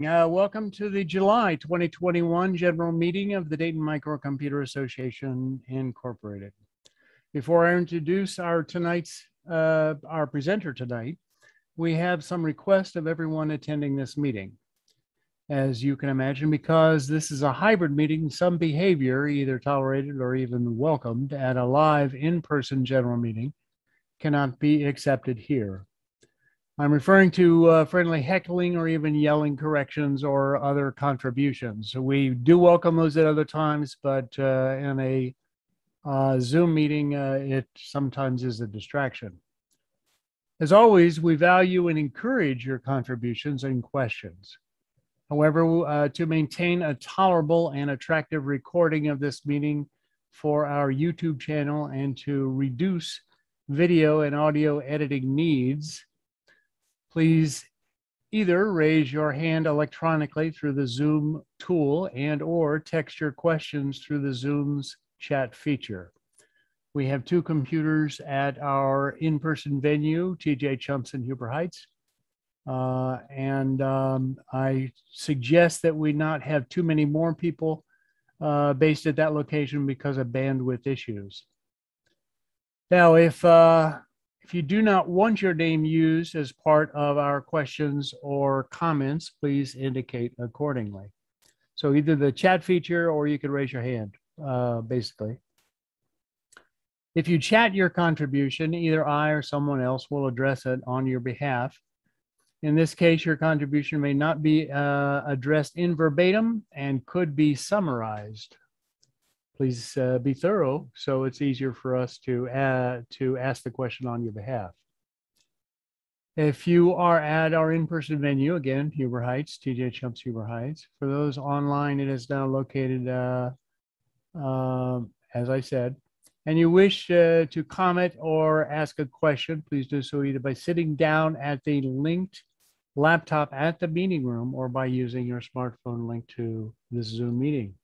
Welcome to the July 2021 General Meeting of the Dayton Microcomputer Association, Incorporated. Before I introduce our presenter tonight, we have some requests of everyone attending this meeting. As you can imagine, because this is a hybrid meeting, some behavior, either tolerated or even welcomed at a live in-person general meeting, cannot be accepted here. I'm referring to friendly heckling or even yelling corrections or other contributions. We do welcome those at other times, but in a Zoom meeting, it sometimes is a distraction. As always, we value and encourage your contributions and questions. However, to maintain a tolerable and attractive recording of this meeting for our YouTube channel and to reduce video and audio editing needs, please either raise your hand electronically through the Zoom tool and/or text your questions through the Zoom's chat feature. We have two computers at our in-person venue, TJ Chumps in Huber Heights. I suggest that we not have too many more people based at that location because of bandwidth issues. Now, if you do not want your name used as part of our questions or comments, please indicate accordingly. So either the chat feature or you can raise your hand, basically. If you chat your contribution, either I or someone else will address it on your behalf. In this case, your contribution may not be addressed in verbatim and could be summarized. Please be thorough so it's easier for us to ask the question on your behalf. If you are at our in-person venue, again, Huber Heights, TJ Chumps Huber Heights. For those online, it is now located, as I said. And you wish to comment or ask a question, please do so either by sitting down at the linked laptop at the meeting room or by using your smartphone link to this Zoom meeting.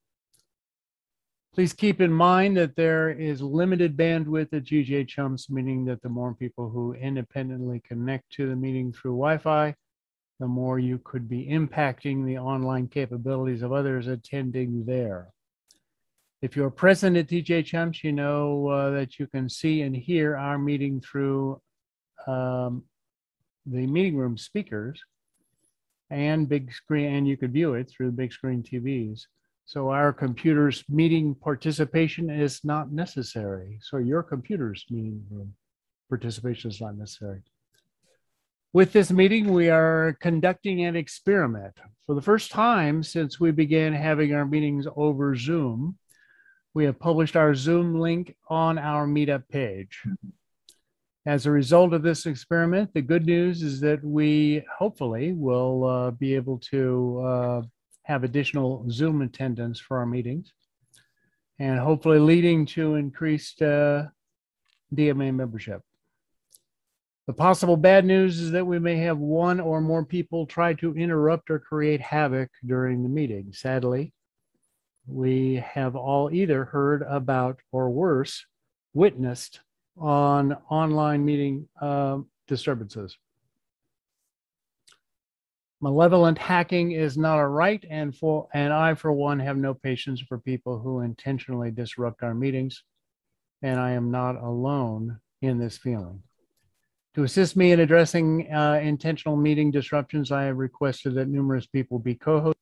Please keep in mind that there is limited bandwidth at TJ Chumps, meaning that the more people who independently connect to the meeting through Wi-Fi, the more you could be impacting the online capabilities of others attending there. If you're present at TJ Chumps, you know that you can see and hear our meeting through the meeting room speakers and big screen, and you could view it through big screen TVs. So our computer's meeting participation is not necessary. So your computer's meeting room participation is not necessary. With this meeting, we are conducting an experiment. For the first time since we began having our meetings over Zoom, we have published our Zoom link on our Meetup page. As a result of this experiment, the good news is that we hopefully will be able to have additional Zoom attendance for our meetings and hopefully leading to increased DMA membership. The possible bad news is that we may have one or more people try to interrupt or create havoc during the meeting. Sadly, we have all either heard about or worse, witnessed on online meeting disturbances. Malevolent hacking is not a right, and I, for one, have no patience for people who intentionally disrupt our meetings, and I am not alone in this feeling. To assist me in addressing intentional meeting disruptions, I have requested that numerous people be co-hosts.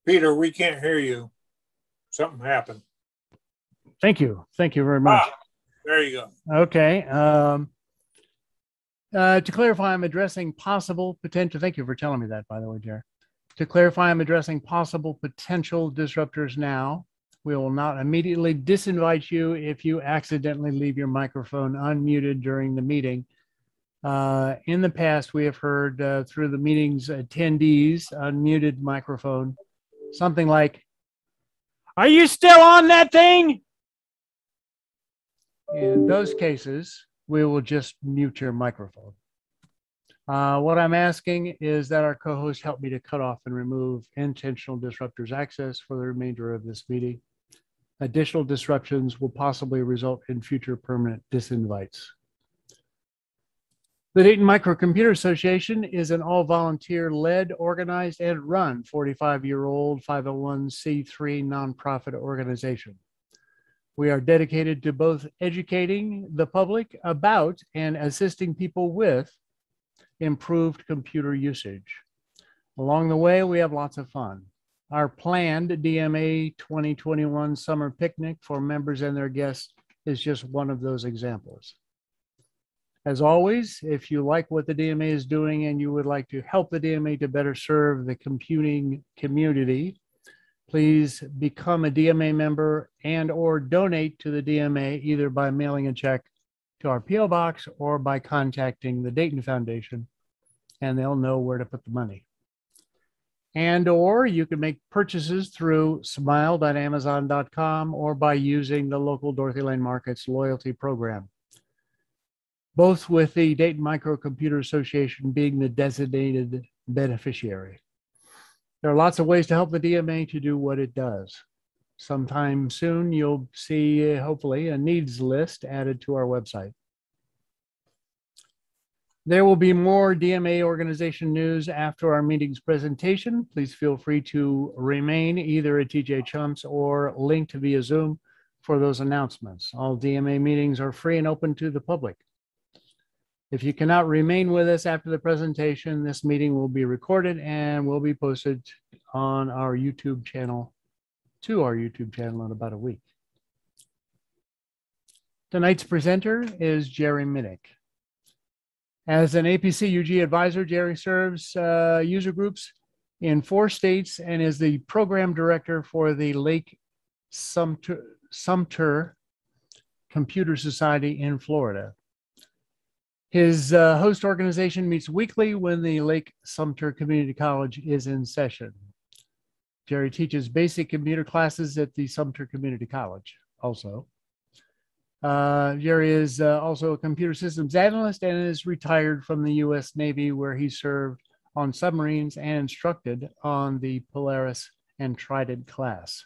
Peter, we can't hear you. Something happened. Thank you. Thank you very much. There you go. Okay. To clarify, I'm addressing possible potential. Thank you for telling me that, by the way, Jere. To clarify, I'm addressing possible potential disruptors now. We will not immediately disinvite you if you accidentally leave your microphone unmuted during the meeting. In the past, we have heard through the meeting's attendees unmuted microphone something like, "Are you still on that thing?" In those cases, we will just mute your microphone. What I'm asking is that our co-host help me to cut off and remove intentional disruptors access for the remainder of this meeting. Additional disruptions will possibly result in future permanent disinvites. The Dayton Microcomputer Association is an all-volunteer led, organized, and run 45-year-old 501c3 nonprofit organization. We are dedicated to both educating the public about and assisting people with improved computer usage. Along the way, we have lots of fun. Our planned DMA 2021 summer picnic for members and their guests is just one of those examples. As always, if you like what the DMA is doing and you would like to help the DMA to better serve the computing community, please become a DMA member and or donate to the DMA either by mailing a check to our P.O. Box or by contacting the Dayton Foundation, and they'll know where to put the money. And or you can make purchases through smile.amazon.com or by using the local Dorothy Lane Markets loyalty program, both with the Dayton Microcomputer Association being the designated beneficiary. There are lots of ways to help the DMA to do what it does. Sometime soon, you'll see, hopefully, a needs list added to our website. There will be more DMA organization news after our meeting's presentation. Please feel free to remain either at TJ Chumps or linked via Zoom for those announcements. All DMA meetings are free and open to the public. If you cannot remain with us after the presentation, this meeting will be recorded and will be posted on our YouTube channel, in about a week. Tonight's presenter is Jere Minich. As an APCUG advisor, Jere serves user groups in 4 states and is the program director for the Lake-Sumter Computer Society in Florida. His host organization meets weekly when the Lake Sumter Community College is in session. Jere teaches basic computer classes at the Sumter Community College also. Jere is also a computer systems analyst and is retired from the U.S. Navy, where he served on submarines and instructed on the Polaris and Trident class.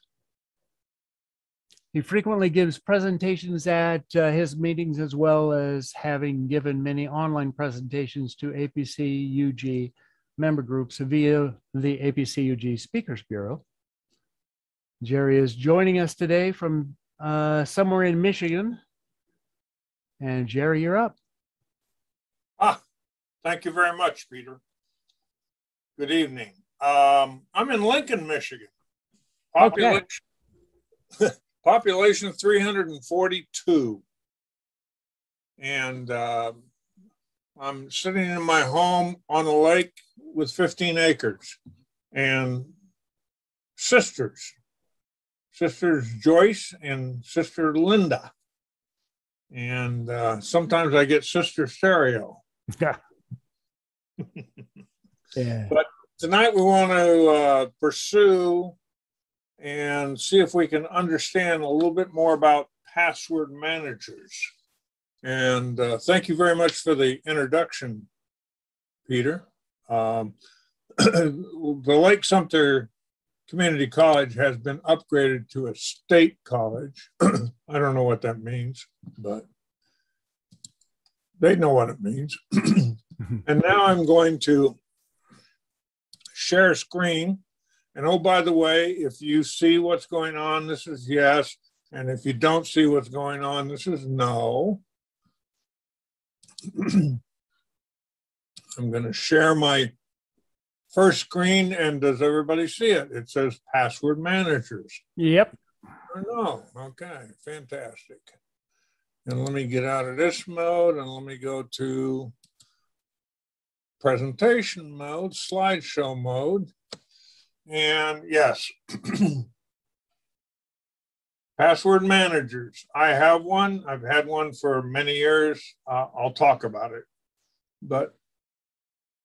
He frequently gives presentations at his meetings, as well as having given many online presentations to APCUG member groups via the APCUG Speakers Bureau. Jere is joining us today from somewhere in Michigan. And Jere, you're up. Thank you very much, Peter. Good evening. I'm in Lincoln, Michigan. Population, okay. Population 342. And I'm sitting in my home on a lake with 15 acres. And sisters Joyce and sister Linda. And sometimes I get sister stereo. Yeah. Yeah. But tonight we want to pursue and see if we can understand a little bit more about password managers. And thank you very much for the introduction, Peter. The Lake Sumter Community College has been upgraded to a state college. I don't know what that means, but they know what it means. And now I'm going to share screen. And oh, by the way, if you see what's going on, this is yes. And if you don't see what's going on, this is no. I'm going to share my first screen, and does everybody see it? It says password managers. Yep. No. Okay, fantastic. And let me get out of this mode and let me go to presentation mode, slideshow mode. And yes, password managers. I have one. I've had one for many years. I'll talk about it. But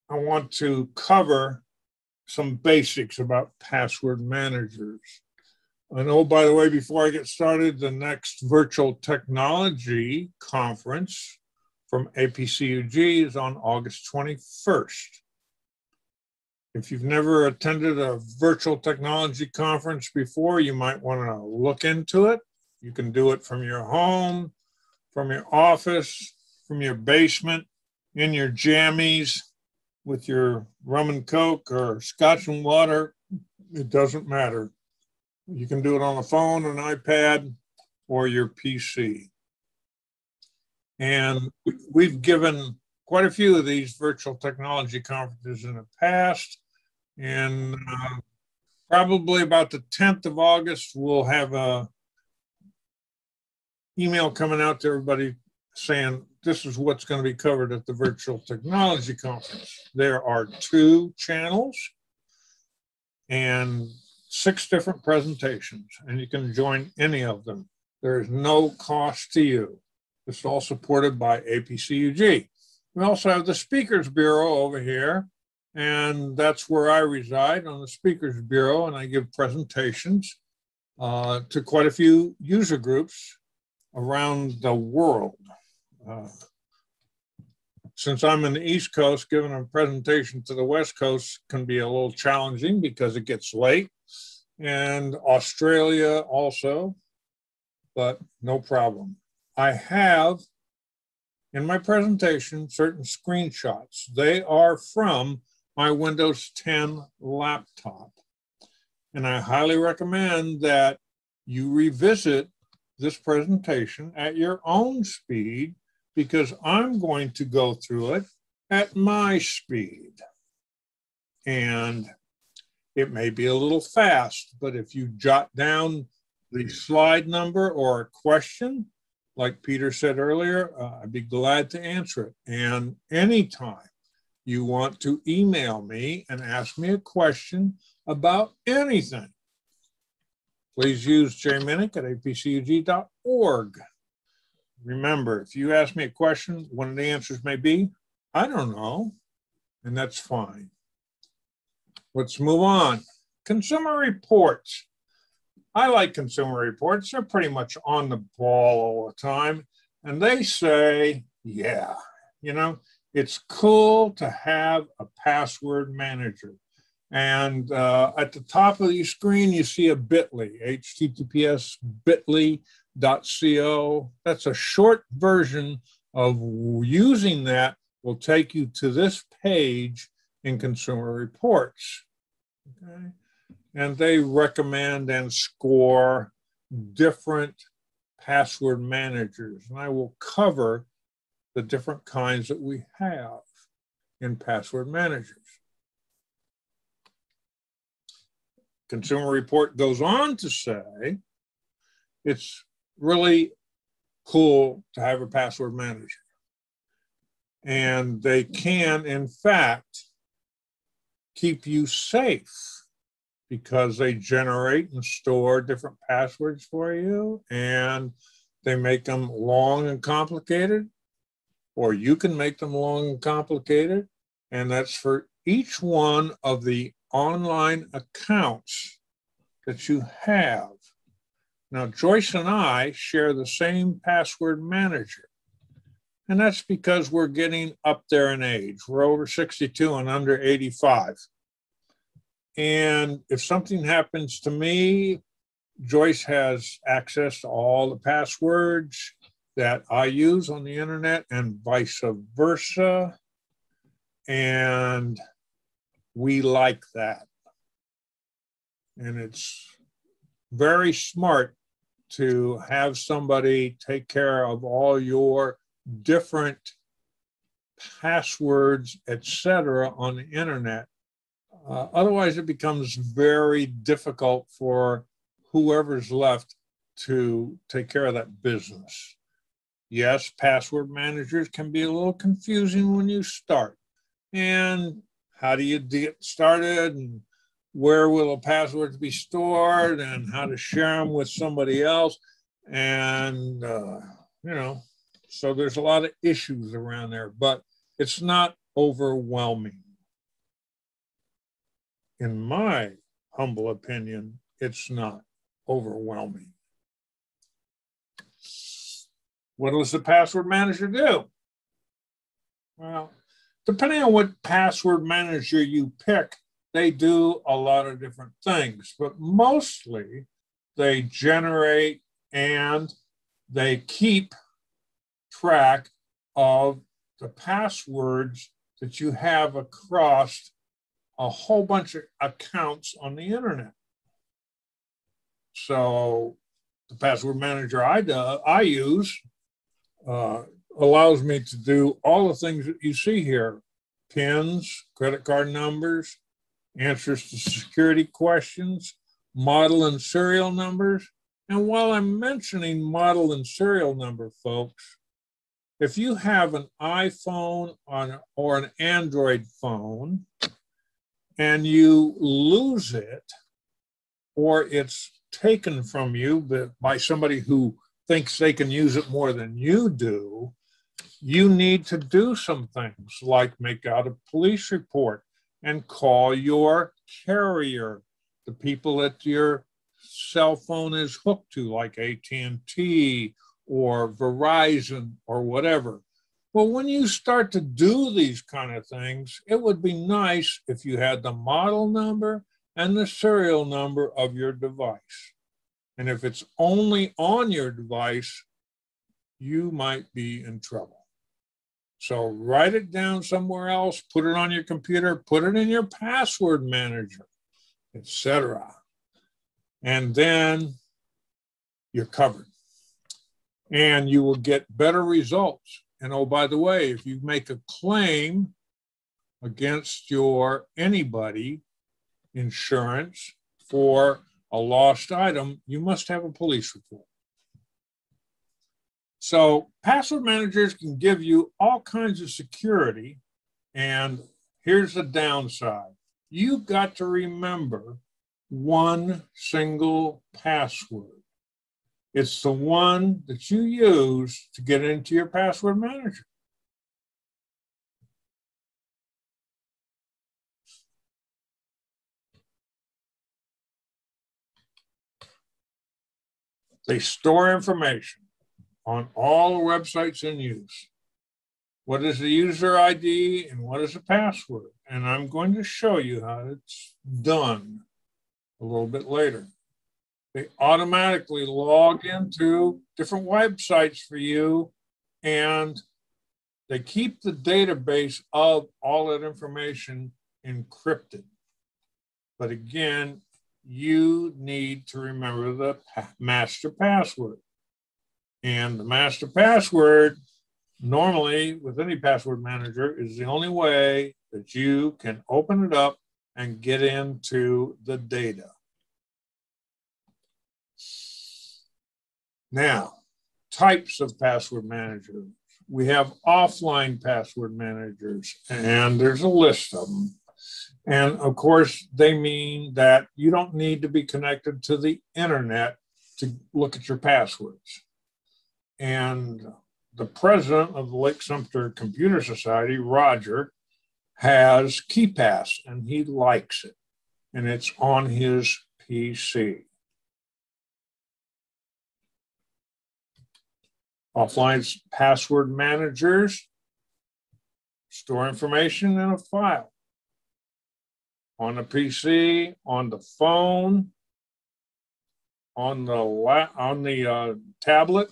I want to cover some basics about password managers. And oh, by the way, before I get started, the next virtual technology conference from APCUG is on August 21st. If you've never attended a virtual technology conference before, you might want to look into it. You can do it from your home, from your office, from your basement, in your jammies, with your rum and coke or scotch and water. It doesn't matter. You can do it on a phone, an iPad, or your PC. And we've given quite a few of these virtual technology conferences in the past. And probably about the 10th of August, we'll have a email coming out to everybody saying this is what's going to be covered at the virtual technology conference. There are 2 channels and 6 different presentations, and you can join any of them. There is no cost to you. It's all supported by APCUG. We also have the Speakers Bureau over here, and that's where I reside, on the Speakers Bureau, and I give presentations to quite a few user groups around the world. Since I'm in the East Coast, giving a presentation to the West Coast can be a little challenging because it gets late, and Australia also, but no problem. I have in my presentation certain screenshots. They are from my Windows 10 laptop. And I highly recommend that you revisit this presentation at your own speed, because I'm going to go through it at my speed. And it may be a little fast, but if you jot down the slide number or a question, like Peter said earlier, I'd be glad to answer it. And anytime you want to email me and ask me a question about anything, please use Jere Minich at apcug.org. Remember, if you ask me a question, one of the answers may be, I don't know, and that's fine. Let's move on. Consumer reports. I like consumer reports. They're pretty much on the ball all the time. And they say, yeah, you know, it's cool to have a password manager. And at the top of your screen, you see a bit.ly, https bit.ly.co. That's a short version of using that will take you to this page in Consumer Reports. Okay? And they recommend and score different password managers. And I will cover the different kinds that we have in password managers. Consumer Report goes on to say it's really cool to have a password manager. And they can, in fact, keep you safe because they generate and store different passwords for you, and they make them long and complicated, or you can make them long and complicated. And that's for each one of the online accounts that you have. Now, Joyce and I share the same password manager. And that's because we're getting up there in age. We're over 62 and under 85. And if something happens to me, Joyce has access to all the passwords that I use on the internet and vice versa. And we like that. And it's very smart to have somebody take care of all your different passwords, etc., on the internet. Otherwise, it becomes very difficult for whoever's left to take care of that business. Yes, password managers can be a little confusing when you start. And how do you get started? And where will the passwords be stored? And how to share them with somebody else? And, you know, so there's a lot of issues around there, but it's not overwhelming. In my humble opinion, it's not overwhelming. What does the password manager do? Well, depending on what password manager you pick, they do a lot of different things, but mostly they generate and they keep track of the passwords that you have across a whole bunch of accounts on the internet. So the password manager I use allows me to do all the things that you see here: PINs, credit card numbers, answers to security questions, model and serial numbers. And while I'm mentioning model and serial number, folks, if you have an iPhone or an Android phone and you lose it, or it's taken from you by somebody who thinks they can use it more than you do, you need to do some things like make out a police report and call your carrier, the people that your cell phone is hooked to, like AT&T or Verizon or whatever. Well, when you start to do these kind of things, it would be nice if you had the model number and the serial number of your device. And if it's only on your device, you might be in trouble. So write it down somewhere else, put it on your computer, put it in your password manager, etc. And then you're covered. And you will get better results. And oh, by the way, if you make a claim against your anybody insurance for a lost item, you must have a police report. So password managers can give you all kinds of security. And here's the downside. You've got to remember one single password. It's the one that you use to get into your password manager. They store information on all websites in use. What is the user ID and what is the password? And I'm going to show you how it's done a little bit later. They automatically log into different websites for you, and they keep the database of all that information encrypted. But again, you need to remember the master password. And the master password, normally with any password manager, is the only way that you can open it up and get into the data. Now, types of password managers. We have offline password managers, and there's a list of them. And of course, they mean that you don't need to be connected to the internet to look at your passwords. And the president of the Lake Sumter Computer Society, Roger, has KeyPass, and he likes it. And it's on his PC. Offline password managers store information in a file on the PC, on the phone, on the tablet.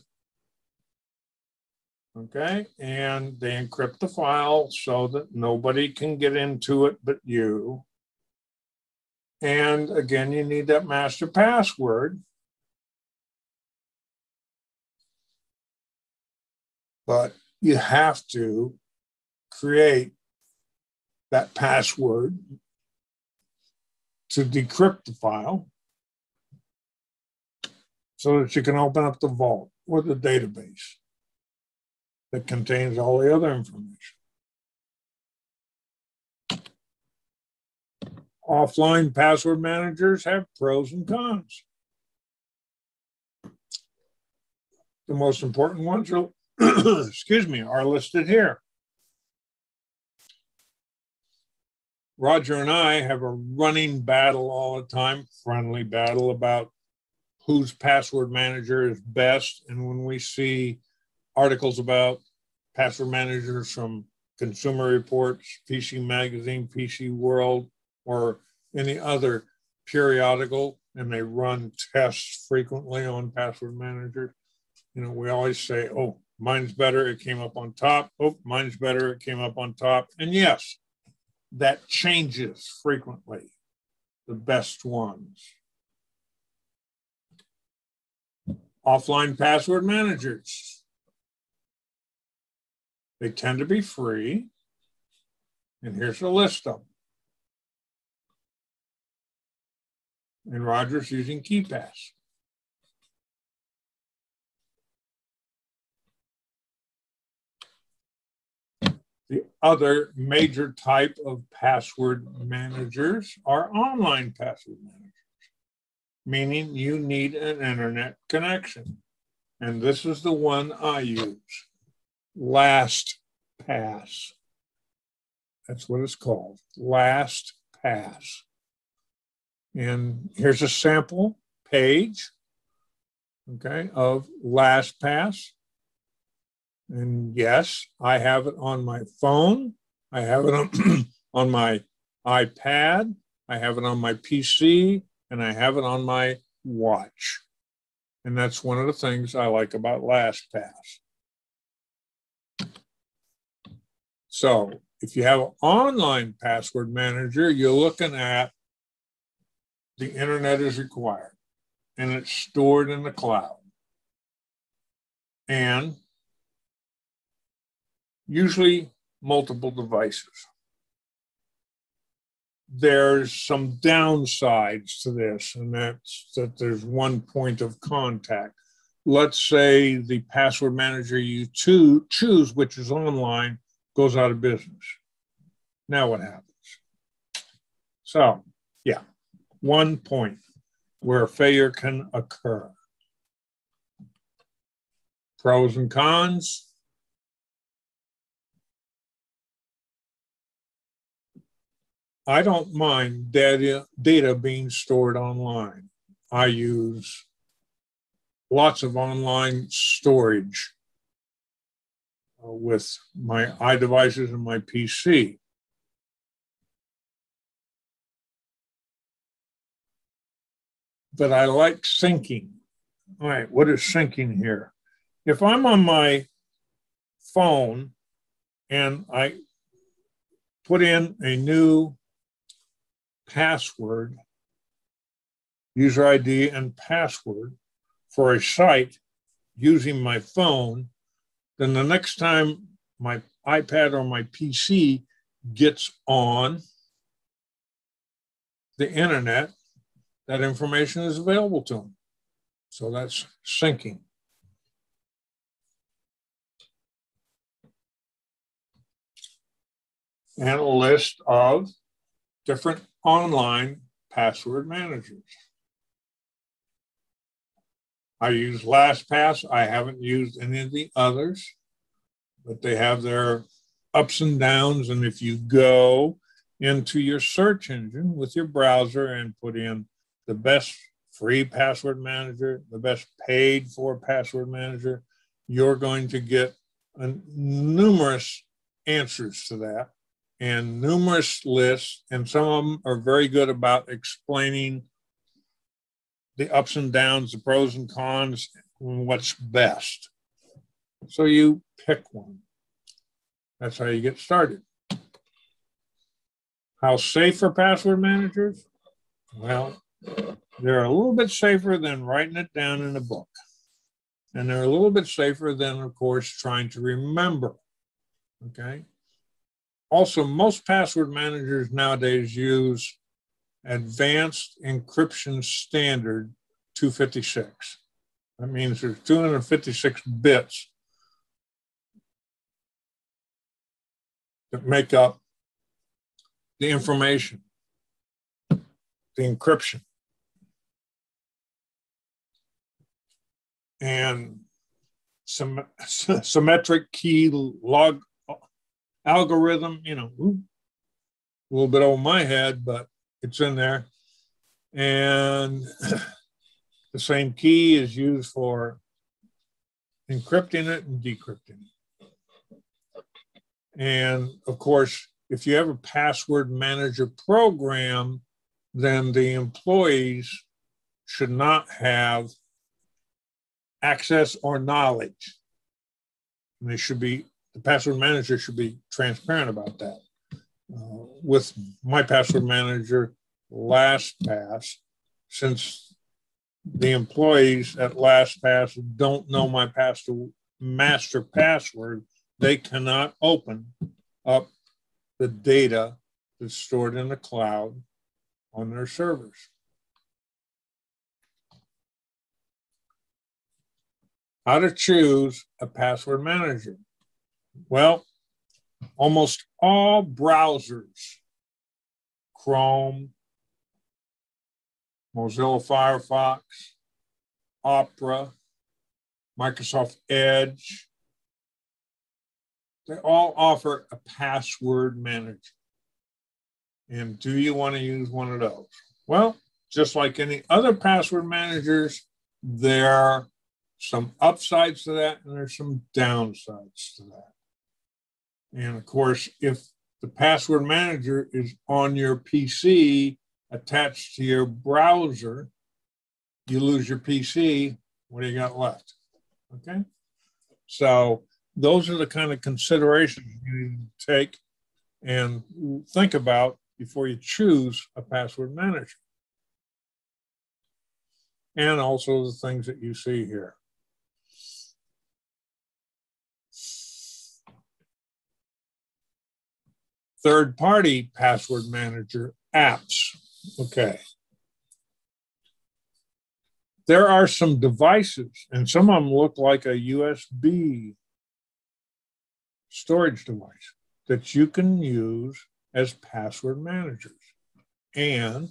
Okay, and they encrypt the file so that nobody can get into it but you. And again, you need that master password. But you have to create that password to decrypt the file so that you can open up the vault or the database that contains all the other information. Offline password managers have pros and cons. The most important ones are excuse me, are listed here. Roger and I have a running battle all the time, friendly battle about whose password manager is best. And when we see articles about password managers from Consumer Reports, PC Magazine, PC World, or any other periodical, and they run tests frequently on password managers. You know, we always say, oh, mine's better, it came up on top. Oh, mine's better, it came up on top. And yes, that changes frequently, the best ones. Offline password managers. They tend to be free. And here's a list of them. And Roger's using KeePass. The other major type of password managers are online password managers, meaning you need an internet connection. And this is the one I use, LastPass. That's what it's called, LastPass. And here's a sample page, okay, of LastPass. And yes, I have it on my phone. I have it on my iPad. I have it on my PC, and I have it on my watch. And that's one of the things I like about LastPass. So if you have an online password manager, you're looking at the internet is required, and it's stored in the cloud. And usually multiple devices. There's some downsides to this, and that's that there's one point of contact. Let's say the password manager you choose, which is online, goes out of business. Now what happens? So, yeah, one point where failure can occur. Pros and cons. I don't mind data being stored online. I use lots of online storage with my iDevices and my PC. But I like syncing. All right, what is syncing here? If I'm on my phone and I put in a new password, user ID and password for a site using my phone, then the next time my iPad or my PC gets on the internet, that information is available to them. So that's syncing. And a list of different online password managers. I use LastPass. I haven't used any of the others, but they have their ups and downs. And if you go into your search engine with your browser and put in the best free password manager, the best paid for password manager, you're going to get numerous answers to that and numerous lists. And some of them are very good about explaining the ups and downs, the pros and cons, and what's best. So you pick one. That's how you get started. How safe are password managers? Well, they're a little bit safer than writing it down in a book. And they're a little bit safer than, of course, trying to remember, okay? Also, most password managers nowadays use Advanced Encryption Standard 256. That means there's 256 bits that make up the information, the encryption. And some symmetric key log algorithm, you know, a little bit over my head, but it's in there. And the same key is used for encrypting it and decrypting it. And of course, if you have a password manager program, then the employees should not have access or knowledge. And the password manager should be transparent about that. With my password manager, LastPass, since the employees at LastPass don't know my master password, they cannot open up the data that's stored in the cloud on their servers. How to choose a password manager? Well, almost all browsers, Chrome, Mozilla Firefox, Opera, Microsoft Edge, they all offer a password manager. And do you want to use one of those? Well, just like any other password managers, there are some upsides to that and there's some downsides to that. And of course, if the password manager is on your PC attached to your browser, you lose your PC, what do you got left? Okay. So those are the kind of considerations you need to take and think about before you choose a password manager. And also the things that you see here. Third-party password manager apps. Okay. There are some devices, and some of them look like a USB storage device that you can use as password managers. And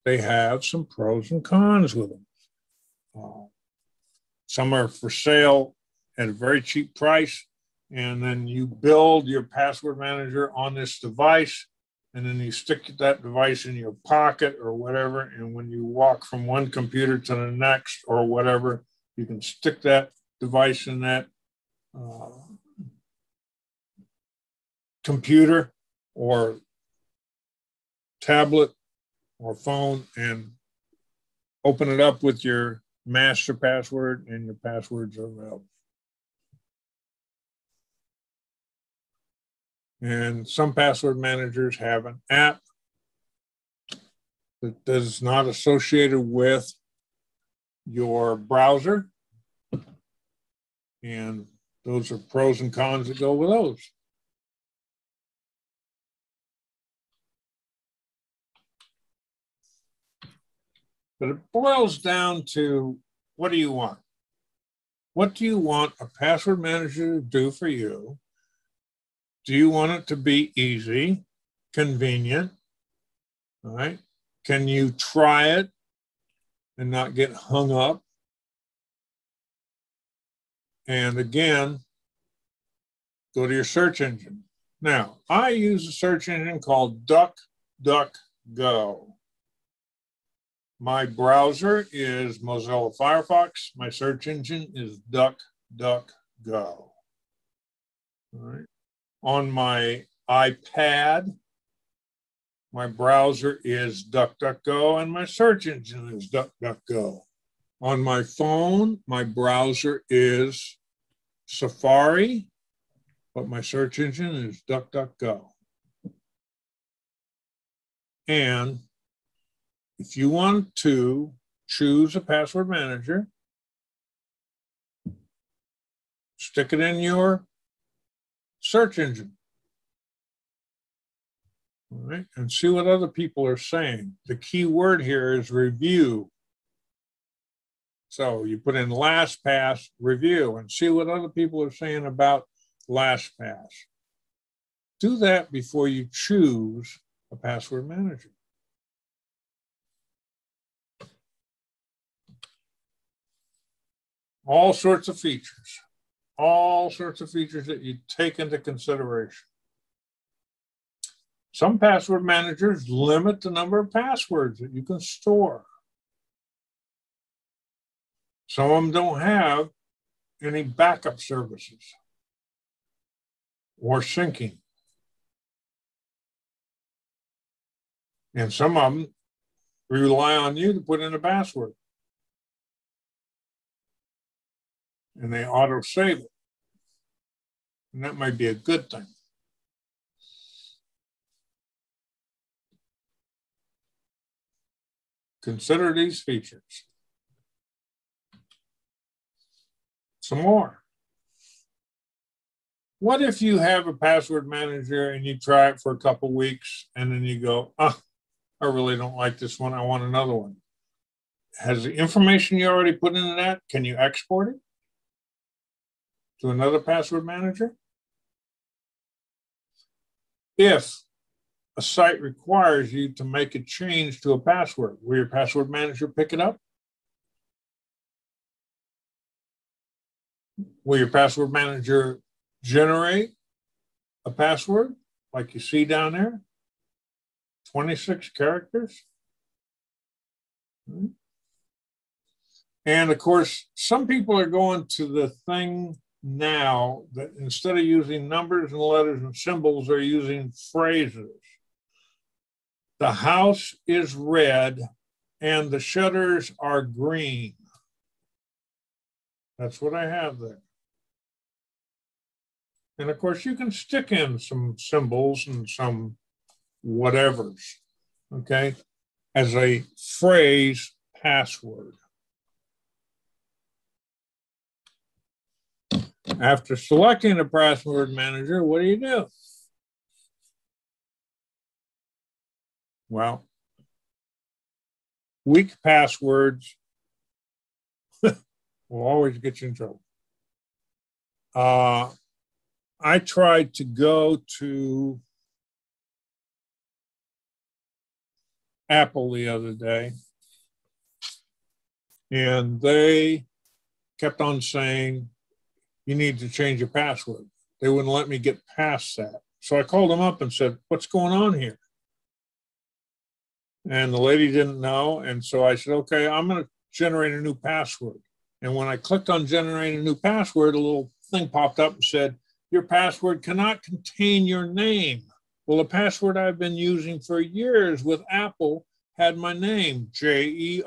they have some pros and cons with them. Some are for sale at a very cheap price, and then you build your password manager on this device, and then you stick that device in your pocket or whatever, and when you walk from one computer to the next or whatever, you can stick that device in that computer or tablet or phone and open it up with your master password, and your passwords are available. And some password managers have an app that is not associated with your browser. And those are pros and cons that go with those. But it boils down to, what do you want? What do you want a password manager to do for you? Do you want it to be easy, convenient? All right. Can you try it and not get hung up? And again, go to your search engine. Now, I use a search engine called DuckDuckGo. My browser is Mozilla Firefox. My search engine is DuckDuckGo. All right. On my iPad, my browser is DuckDuckGo and my search engine is DuckDuckGo. On my phone, my browser is Safari, but my search engine is DuckDuckGo. And if you want to choose a password manager, stick it in your search engine. All right, and see what other people are saying. The key word here is review. So you put in LastPass review and see what other people are saying about LastPass. Do that before you choose a password manager. All sorts of features that you take into consideration. Some password managers limit the number of passwords that you can store. Some of them don't have any backup services. or syncing. And some of them rely on you to put in a password. And they auto save it. And that might be a good thing. Consider these features. Some more. What if you have a password manager and you try it for a couple weeks and then you go, oh, I really don't like this one. I want another one. Has the information you already put into that, can you export it to another password manager? If a site requires you to make a change to a password, will your password manager pick it up? Will your password manager generate a password like you see down there? 26 characters. And of course, some people are going to the thing now that instead of using numbers and letters and symbols, they're using phrases. The house is red and the shutters are green. That's what I have there. And of course, you can stick in some symbols and some whatevers, okay, as a phrase password. After selecting a password manager, what do? Well, weak passwords will always get you in trouble. I tried to go to Apple the other day, and they kept on saying, you need to change your password. They wouldn't let me get past that. So I called them up and said, what's going on here? And the lady didn't know. And so I said, okay, I'm going to generate a new password. And when I clicked on generate a new password, a little thing popped up and said, your password cannot contain your name. Well, the password I've been using for years with Apple had my name, Jere,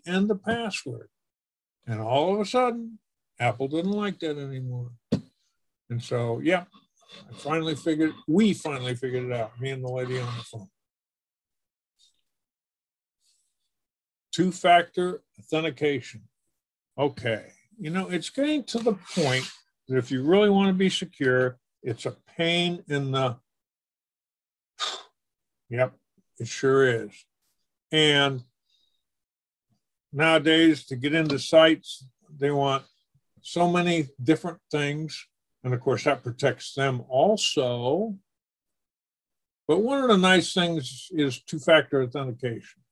and the password. And all of a sudden, Apple didn't like that anymore. And so, yeah, we finally figured it out, me and the lady on the phone. Two-factor authentication. Okay, you know, it's getting to the point that if you really want to be secure, it's a pain in the, yep, it sure is. And nowadays, to get into sites, they want so many different things. And of course, that protects them also. But one of the nice things is two-factor authentication.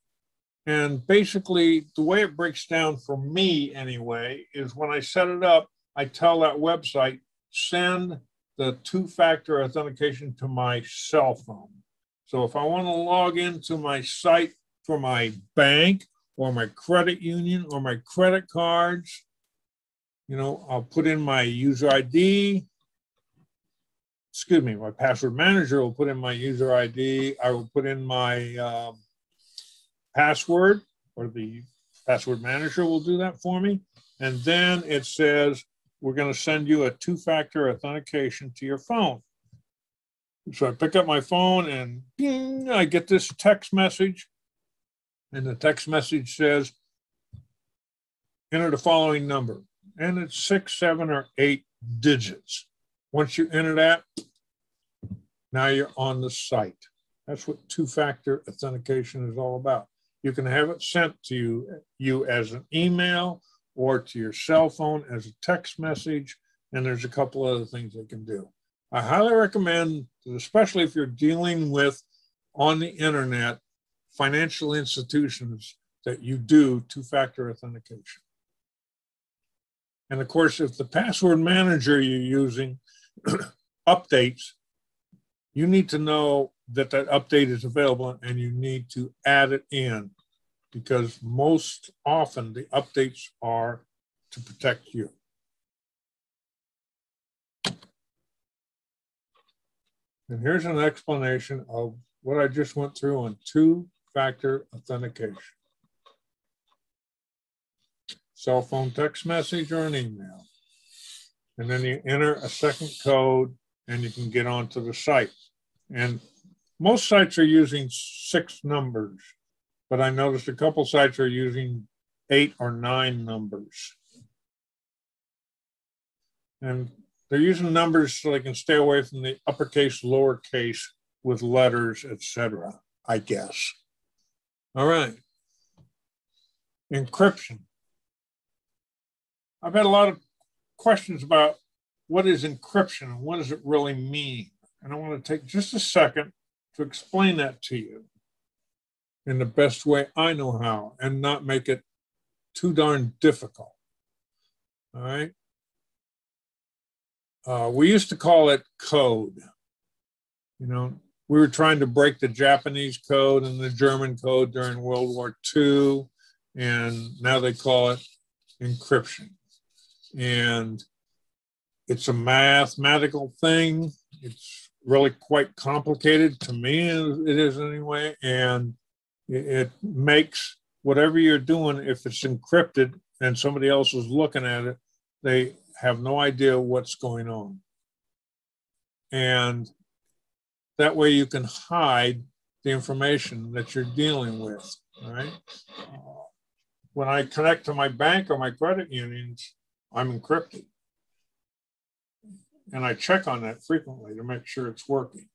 And basically, the way it breaks down for me anyway, is when I set it up, I tell that website, send the two-factor authentication to my cell phone. So if I want to log into my site for my bank or my credit union or my credit cards, you know, I'll put in my user ID. Excuse me, my password manager will put in my user ID. I will put in my password, or the password manager will do that for me. And then it says, we're going to send you a two-factor authentication to your phone. So I pick up my phone and bing, I get this text message. And the text message says, enter the following number. And it's 6, 7, or 8 digits. Once you enter that, now you're on the site. That's what two-factor authentication is all about. You can have it sent to you as an email or to your cell phone as a text message, and there's a couple other things they can do. I highly recommend, especially if you're dealing with, on the internet, financial institutions, that you do two-factor authentication. And of course, if the password manager you're using updates, you need to know that that update is available and you need to add it in, because most often the updates are to protect you. And here's an explanation of what I just went through on two-factor authentication. Cell phone text message or an email. And then you enter a second code and you can get onto the site. And most sites are using 6 numbers, but I noticed a couple sites are using 8 or 9 numbers. And they're using numbers so they can stay away from the uppercase, lowercase with letters, etc., I guess. All right. Encryption. I've had a lot of questions about what is encryption and what does it really mean? And I want to take just a second to explain that to you in the best way I know how and not make it too darn difficult. All right. We used to call it code. You know, we were trying to break the Japanese code and the German code during World War II, and now they call it encryption. And it's a mathematical thing. It's really quite complicated to me, it is anyway, and it makes whatever you're doing, if it's encrypted and somebody else is looking at it, they have no idea what's going on. And that way you can hide the information that you're dealing with, all right? When I connect to my bank or my credit unions, I'm encrypted. And I check on that frequently to make sure it's working.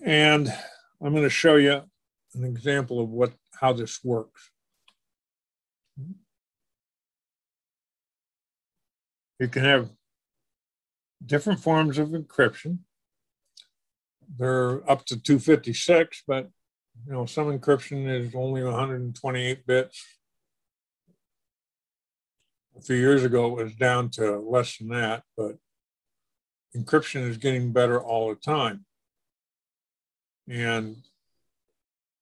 And I'm going to show you an example of how this works. You can have different forms of encryption. They're up to 256, but you know, some encryption is only 128 bits. A few years ago, it was down to less than that, but encryption is getting better all the time. And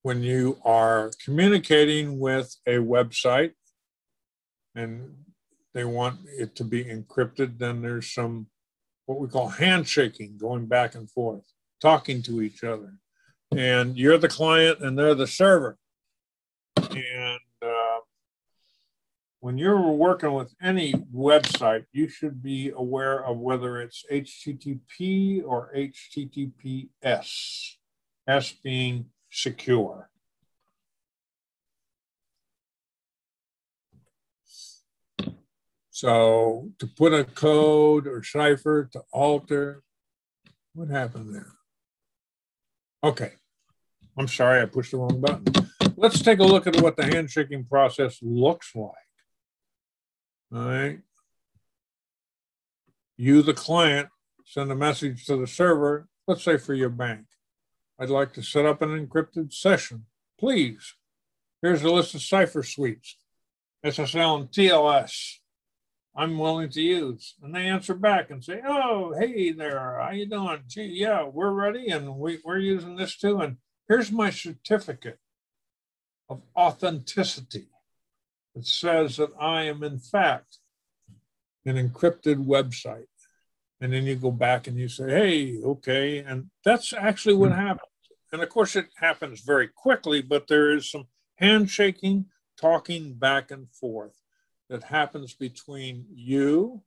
when you are communicating with a website and they want it to be encrypted, then there's some what we call handshaking, going back and forth, talking to each other. And you're the client and they're the server. And when you're working with any website, you should be aware of whether it's HTTP or HTTPS, S being secure. So to put a code or cipher to alter, what happened there? Okay, I'm sorry, I pushed the wrong button. Let's take a look at what the handshaking process looks like. All right. You, the client, send a message to the server, let's say for your bank. I'd like to set up an encrypted session. Please, here's a list of cipher suites, SSL and TLS. I'm willing to use. And they answer back and say, oh, hey there, how you doing? Gee, yeah, we're ready and we're using this too. And here's my certificate of authenticity. It says that I am in fact an encrypted website. And then you go back and you say, hey, okay. And that's actually what happens. And of course it happens very quickly, but there is some handshaking, talking back and forth that happens between you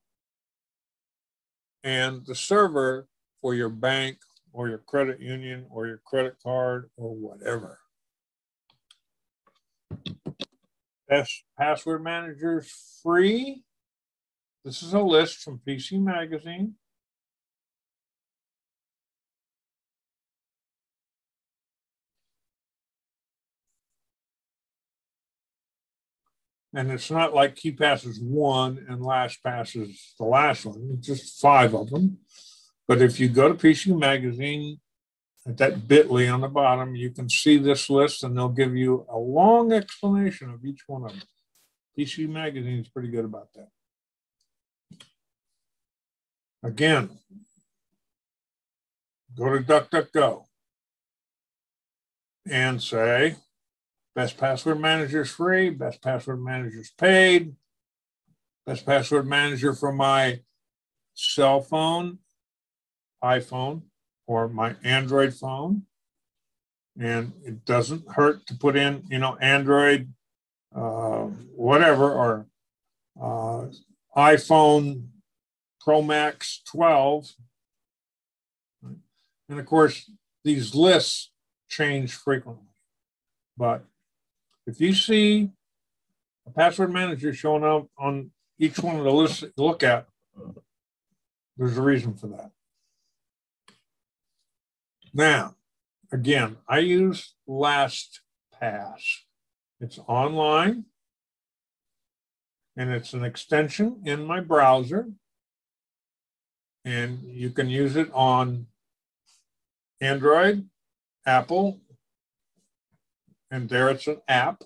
and the server for your bank or your credit union or your credit card or whatever. Best password managers free. This is a list from PC Magazine. And it's not like KeyPass is one and LastPass is the last one. It's just 5 of them. But if you go to PC Magazine, at that bit.ly on the bottom, you can see this list and they'll give you a long explanation of each one of them. PC Magazine is pretty good about that. Again, go to DuckDuckGo and say, best password manager is free, best password manager is paid, best password manager for my cell phone, iPhone, or my Android phone. And it doesn't hurt to put in, Android, whatever, or iPhone Pro Max 12. And of course, these lists change frequently. But if you see a password manager showing up on each one of the lists that you look at, there's a reason for that. Now, again, I use LastPass. It's online, and it's an extension in my browser. And you can use it on Android, Apple, and there it's an app.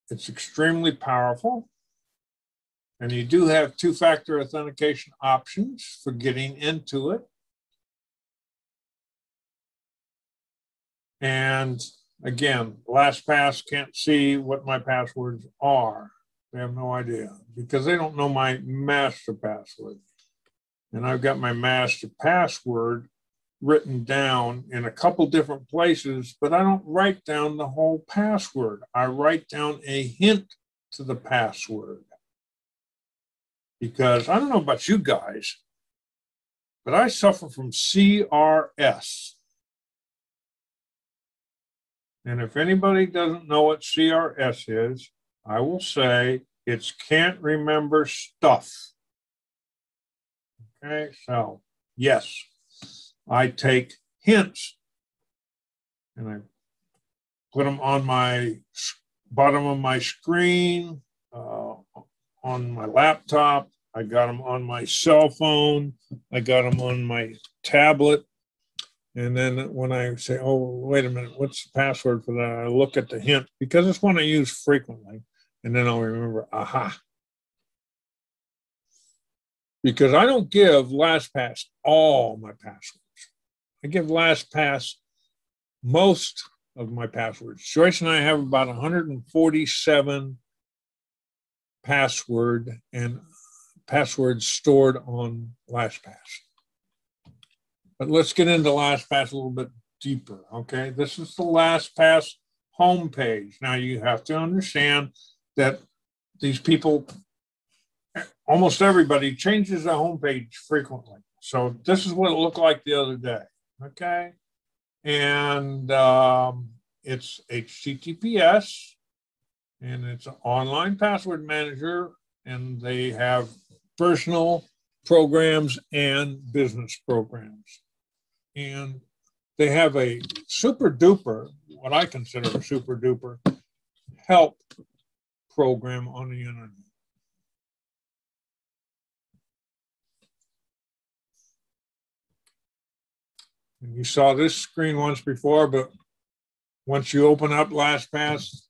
It's extremely powerful. And you do have two-factor authentication options for getting into it. And again, LastPass can't see what my passwords are. They have no idea because they don't know my master password. And I've got my master password written down in a couple different places, but I don't write down the whole password. I write down a hint to the password. Because I don't know about you guys, but I suffer from CRS. And if anybody doesn't know what CRS is, I will say it's can't remember stuff. Okay, so yes, I take hints and I put them on my bottom of my screen, on my laptop. I got them on my cell phone. I got them on my tablet. And then when I say, oh, wait a minute, what's the password for that? I look at the hint because it's one I use frequently. And then I'll remember, aha. Because I don't give LastPass all my passwords. I give LastPass most of my passwords. Joyce and I have about 147 passwords stored on LastPass. But let's get into LastPass a little bit deeper, okay? This is the LastPass homepage. Now you have to understand that these people, almost everybody changes the homepage frequently. So this is what it looked like the other day, okay? And it's HTTPS, and it's an online password manager, and they have personal programs and business programs. And they have a super duper, what I consider a super duper, help program on the internet. And you saw this screen once before, but once you open up LastPass,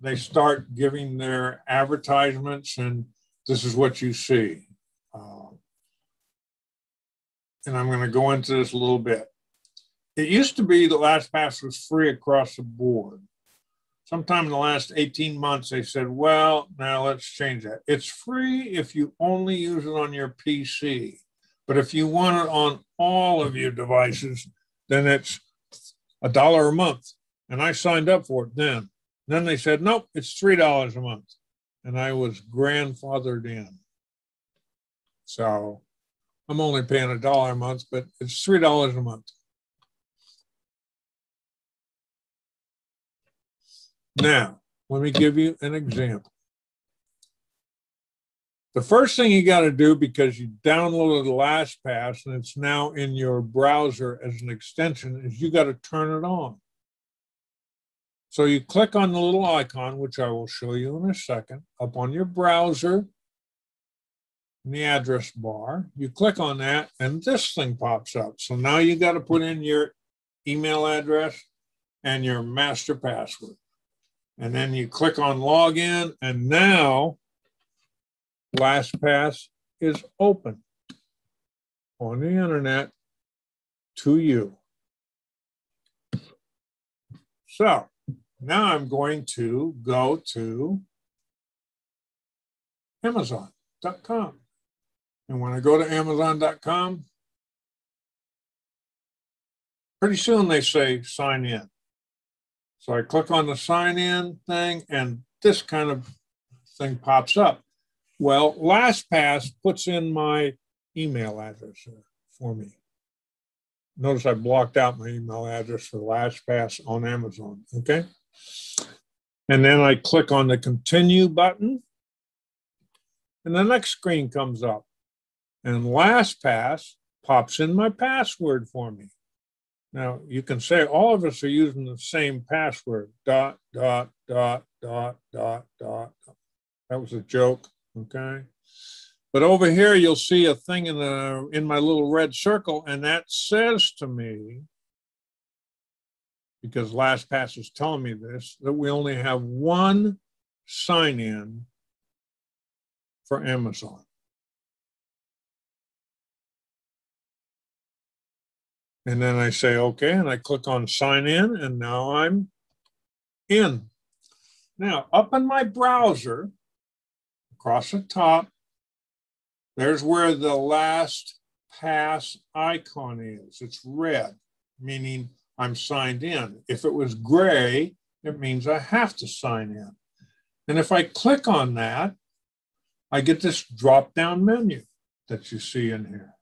they start giving their advertisements, and this is what you see. And I'm going to go into this a little bit. It used to be that LastPass was free across the board. Sometime in the last 18 months, they said, well, now let's change that. It's free if you only use it on your PC. But if you want it on all of your devices, then it's $1 a month. And I signed up for it then. Then they said, nope, it's $3 a month. And I was grandfathered in. So I'm only paying $1 a month, but it's $3 a month. Now, let me give you an example. The first thing you got to do, because you downloaded LastPass and it's now in your browser as an extension, is you got to turn it on. So you click on the little icon, which I will show you in a second, up on your browser in the address bar. You click on that and this thing pops up. So now you got to put in your email address and your master password. And then you click on login, and now LastPass is open on the internet to you. So now I'm going to go to Amazon.com. And when I go to Amazon.com, pretty soon they say sign in. So I click on the sign in thing and this kind of thing pops up. Well, LastPass puts in my email address for me. Notice I blocked out my email address for LastPass on Amazon, okay? And then I click on the continue button and the next screen comes up and LastPass pops in my password for me. Now, you can say all of us are using the same password, ... That was a joke, okay? But over here, you'll see a thing in my little red circle, and that says to me, because LastPass is telling me this, that we only have one sign-in for Amazon. And then I say, okay, and I click on sign in, and now I'm in. Now, up in my browser, across the top, there's where the LastPass icon is. It's red, meaning I'm signed in. If it was gray, it means I have to sign in. And if I click on that, I get this drop-down menu that you see in here.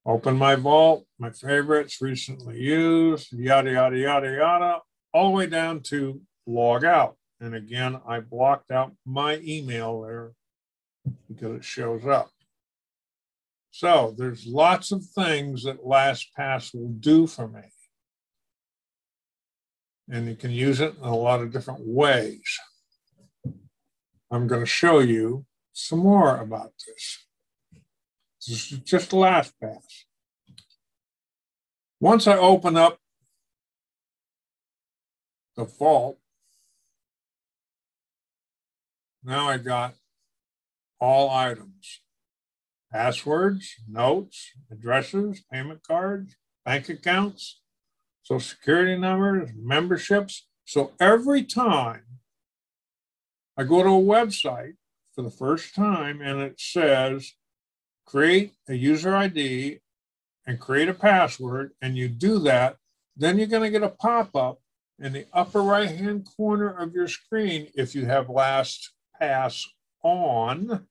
Open my vault, my favorites, recently used, yada, yada, yada, yada, all the way down to log out. And again, I blocked out my email there because it shows up. So there's lots of things that LastPass will do for me. And you can use it in a lot of different ways. I'm going to show you some more about this. This is just LastPass. Once I open up the vault, now I got all items, passwords, notes, addresses, payment cards, bank accounts, social security numbers, memberships. So every time I go to a website for the first time and it says, create a user ID and create a password, and you do that, then you're going to get a pop-up in the upper right-hand corner of your screen if you have LastPass on,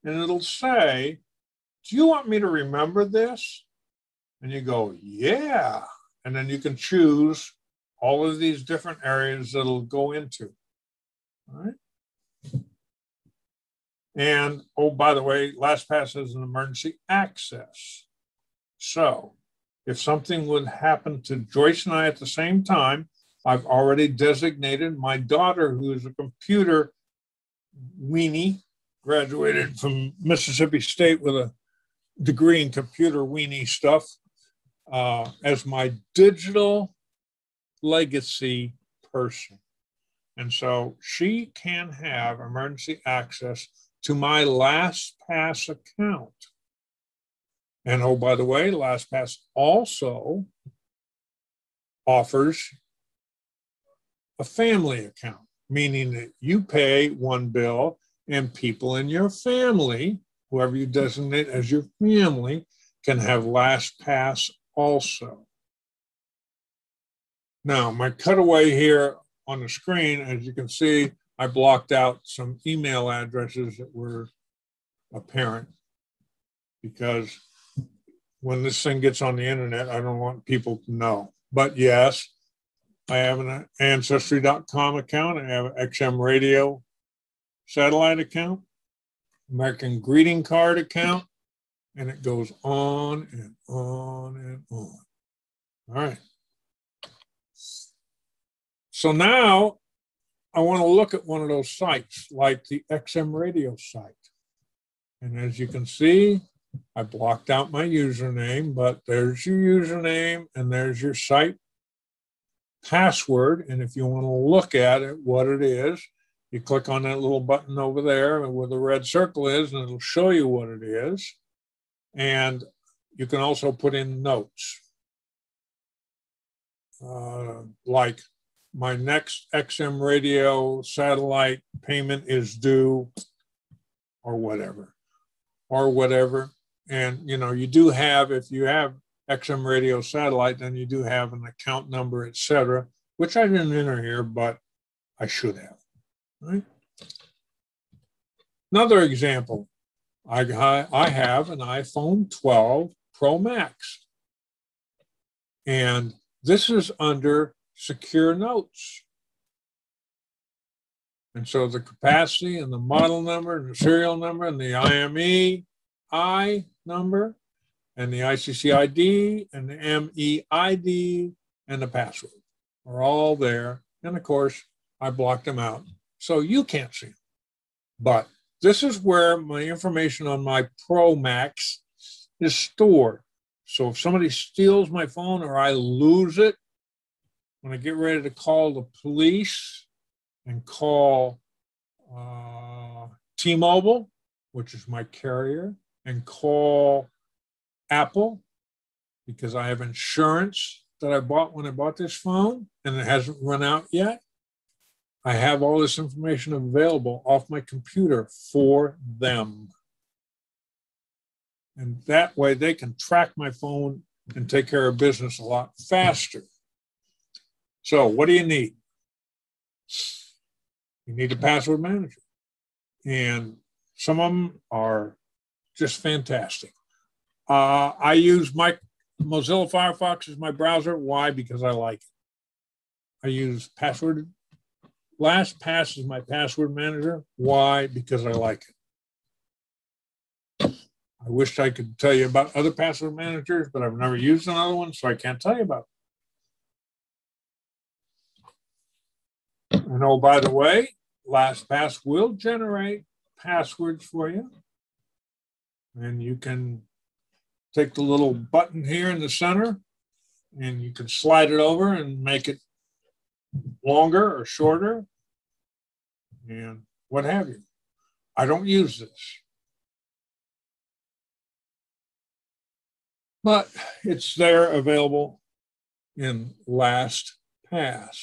and it'll say, do you want me to remember this? And you go, yeah. And then you can choose all of these different areas that it'll go into. All right. And, oh, by the way, LastPass has an emergency access. So if something would happen to Joyce and I at the same time, I've already designated my daughter, who is a computer weenie, graduated from Mississippi State with a degree in computer weenie stuff, as my digital legacy person. And so she can have emergency access to my LastPass account. And oh, by the way, LastPass also offers a family account, meaning that you pay one bill and people in your family, whoever you designate as your family, can have LastPass also. Now, my cutaway here on the screen, as you can see, I blocked out some email addresses that were apparent because when this thing gets on the internet, I don't want people to know. But yes, I have an Ancestry.com account. I have an XM Radio satellite account, American greeting card account, and it goes on and on and on. All right. So now I want to look at one of those sites like the XM Radio site. And as you can see, I blocked out my username, but there's your username and there's your site password. And if you want to look at it, what it is, you click on that little button over there where the red circle is, and it'll show you what it is. And you can also put in notes. Like my next XM Radio satellite payment is due, or whatever. or whatever. And, you know, you do have, if you have XM radio satellite, then you do have an account number, etc., which I didn't enter here, but I should have. Right? Another example, I have an iPhone 12 Pro Max. And this is under secure notes. And so the capacity and the model number and the serial number and the IMEI number and the ICC ID and the MEID and the password are all there. And of course, I blocked them out so you can't see them. But this is where my information on my Pro Max is stored. So if somebody steals my phone or I lose it, when I get ready to call the police and call T-Mobile, which is my carrier, and call Apple, because I have insurance that I bought when I bought this phone and it hasn't run out yet, I have all this information available off my computer for them. And that way they can track my phone and take care of business a lot faster. So what do you need? You need a password manager. And some of them are just fantastic. I use my Mozilla Firefox as my browser. Why? Because I like it. I use LastPass as my password manager. Why? Because I like it. I wish I could tell you about other password managers, but I've never used another one, so I can't tell you about it. And oh, by the way, LastPass will generate passwords for you. And you can take the little button here in the center and you can slide it over and make it longer or shorter and what have you. I don't use this, but it's there available in LastPass.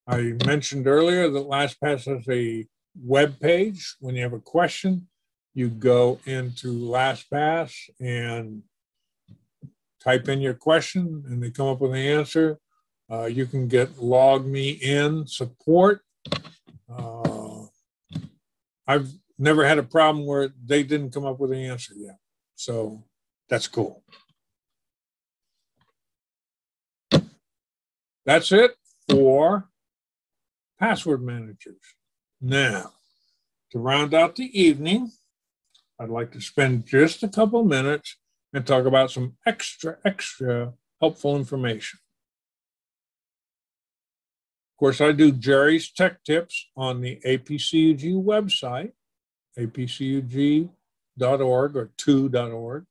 I mentioned earlier that LastPass has a web page. When you have a question, you go into LastPass and type in your question and they come up with an answer. You can get log me in support. I've never had a problem where they didn't come up with an answer yet. So that's cool. That's it for password managers. Now, to round out the evening, I'd like to spend just a couple minutes and talk about some extra helpful information. Of course, I do Jerry's Tech Tips on the APCUG website, apcug.org or 2.org.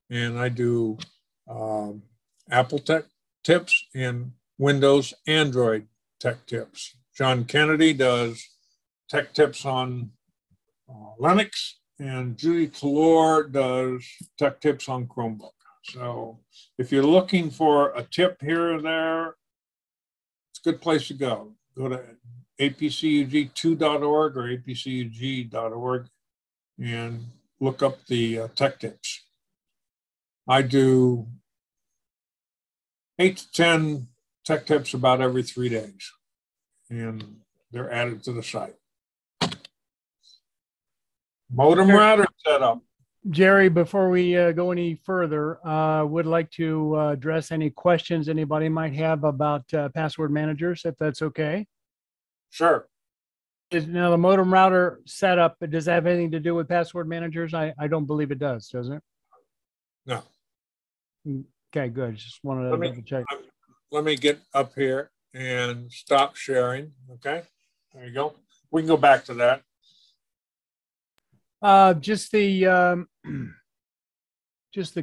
And I do Apple Tech Tips and Windows Android Tech Tips. John Kennedy does Tech Tips on Linux, and Judy Talor does Tech Tips on Chromebook. So if you're looking for a tip here or there, it's a good place to go. Go to apcug2.org or apcug.org and look up the Tech Tips. I do 8 to 10 Tech Tips about every 3 days, and they're added to the site. Modem router setup. Jerry, before we go any further, would like to address any questions anybody might have about password managers, if that's okay. Sure. Now, the modem router setup, does that have anything to do with password managers? I don't believe it does, does it? No. Okay, good. Just wanted to double check. Let me get up here and stop sharing. Okay, there you go. We can go back to that. Just the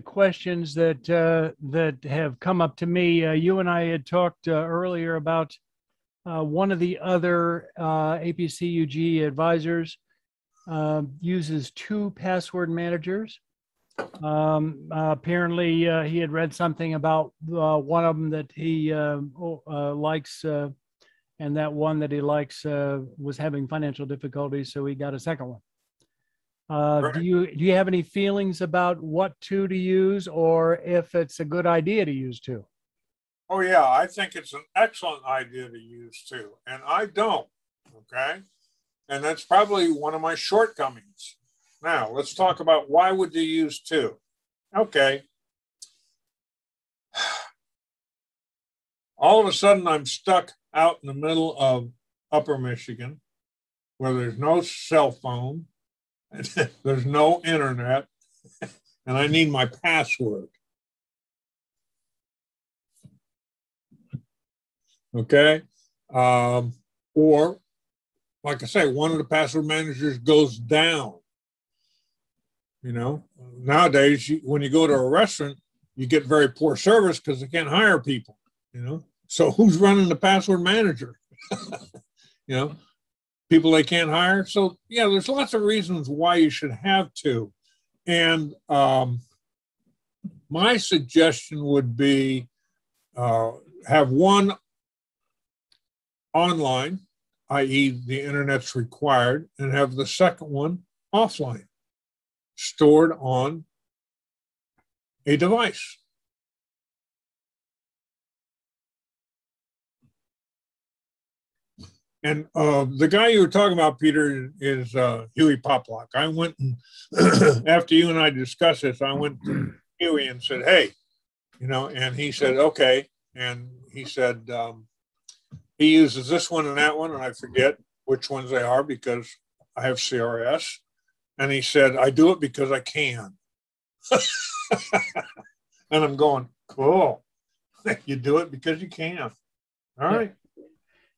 questions that have come up to me. You and I had talked earlier about one of the other APCUG advisors uses 2 password managers. Apparently, he had read something about one of them that he likes, and that one that he likes was having financial difficulties, so he got a second one. Do you have any feelings about what two to use, or if it's a good idea to use two? Oh yeah, I think it's an excellent idea to use two, and I don't. Okay, and that's probably one of my shortcomings. Now let's talk about why would you use two? Okay. All of a sudden, I'm stuck out in the middle of Upper Michigan, where there's no cell phone, and there's no internet, and I need my password. Okay. Or, like I say, one of the password managers goes down. You know, nowadays, when you go to a restaurant, you get very poor service because they can't hire people, you know. So who's running the password manager? You know, people they can't hire. So, yeah, there's lots of reasons why you should have two. And my suggestion would be have one online, i.e. the internet's required, and have the second one offline, stored on a device. And the guy you were talking about, Peter, is Huey Poplock. I went and, after you and I discussed this, I went to Huey and said, hey, you know, and he said, okay. And he said, he uses this one and that one, and I forget which ones they are because I have CRS. And he said, I do it because I can. And I'm going, cool. You do it because you can. All right.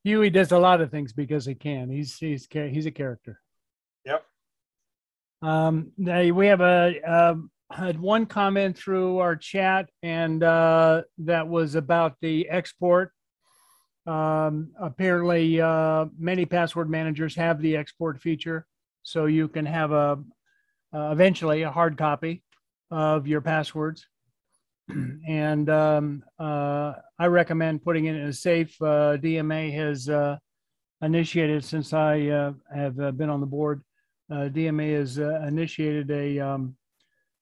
Huey does a lot of things because he can. He's a character. Yep. We have had one comment through our chat, and that was about the export. Apparently, many password managers have the export feature, so you can have eventually a hard copy of your passwords. And I recommend putting it in a safe. DMA has initiated, since I have been on the board, DMA has initiated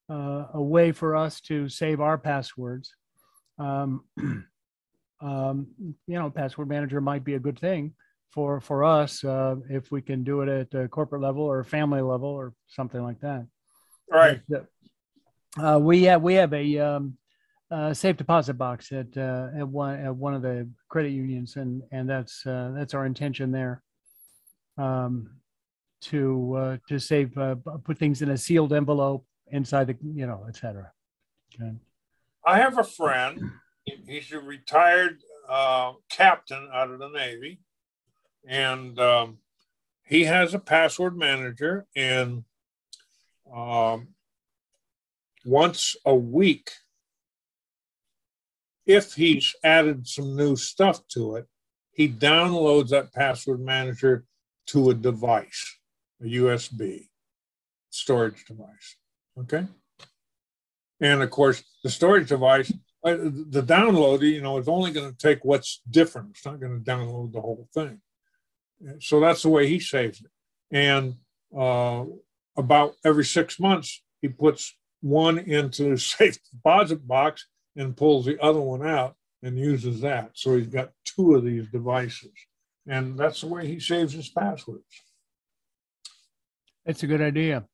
a way for us to save our passwords. You know, password manager might be a good thing for us if we can do it at a corporate level or family level or something like that. Right. But, we have a safe deposit box at one of the credit unions, and that's our intention there, to save, put things in a sealed envelope inside the, you know, et cetera. Okay. I have a friend. He's a retired captain out of the Navy, and he has a password manager, and once a week, if he's added some new stuff to it, he downloads that password manager to a device, a USB storage device. Okay. And of course, the storage device, the download, you know, is only going to take what's different. It's not going to download the whole thing. So that's the way he saves it. And about every 6 months, he puts one into the safe deposit box and pulls the other one out and uses that. So he's got two of these devices. And that's the way he saves his passwords. It's a good idea.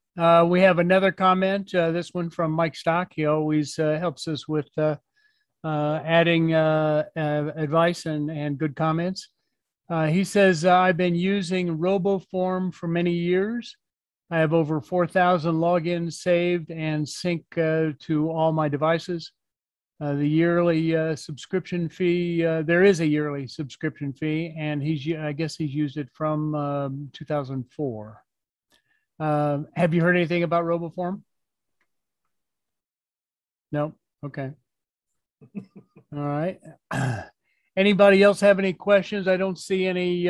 We have another comment, this one from Mike Stock. He always helps us with adding advice and good comments. He says, I've been using RoboForm for many years. I have over 4,000 logins saved and sync to all my devices. The yearly subscription fee, there is a yearly subscription fee, and I guess he's used it from 2004. Have you heard anything about RoboForm? No? Okay. All right. Anybody else have any questions? I don't see any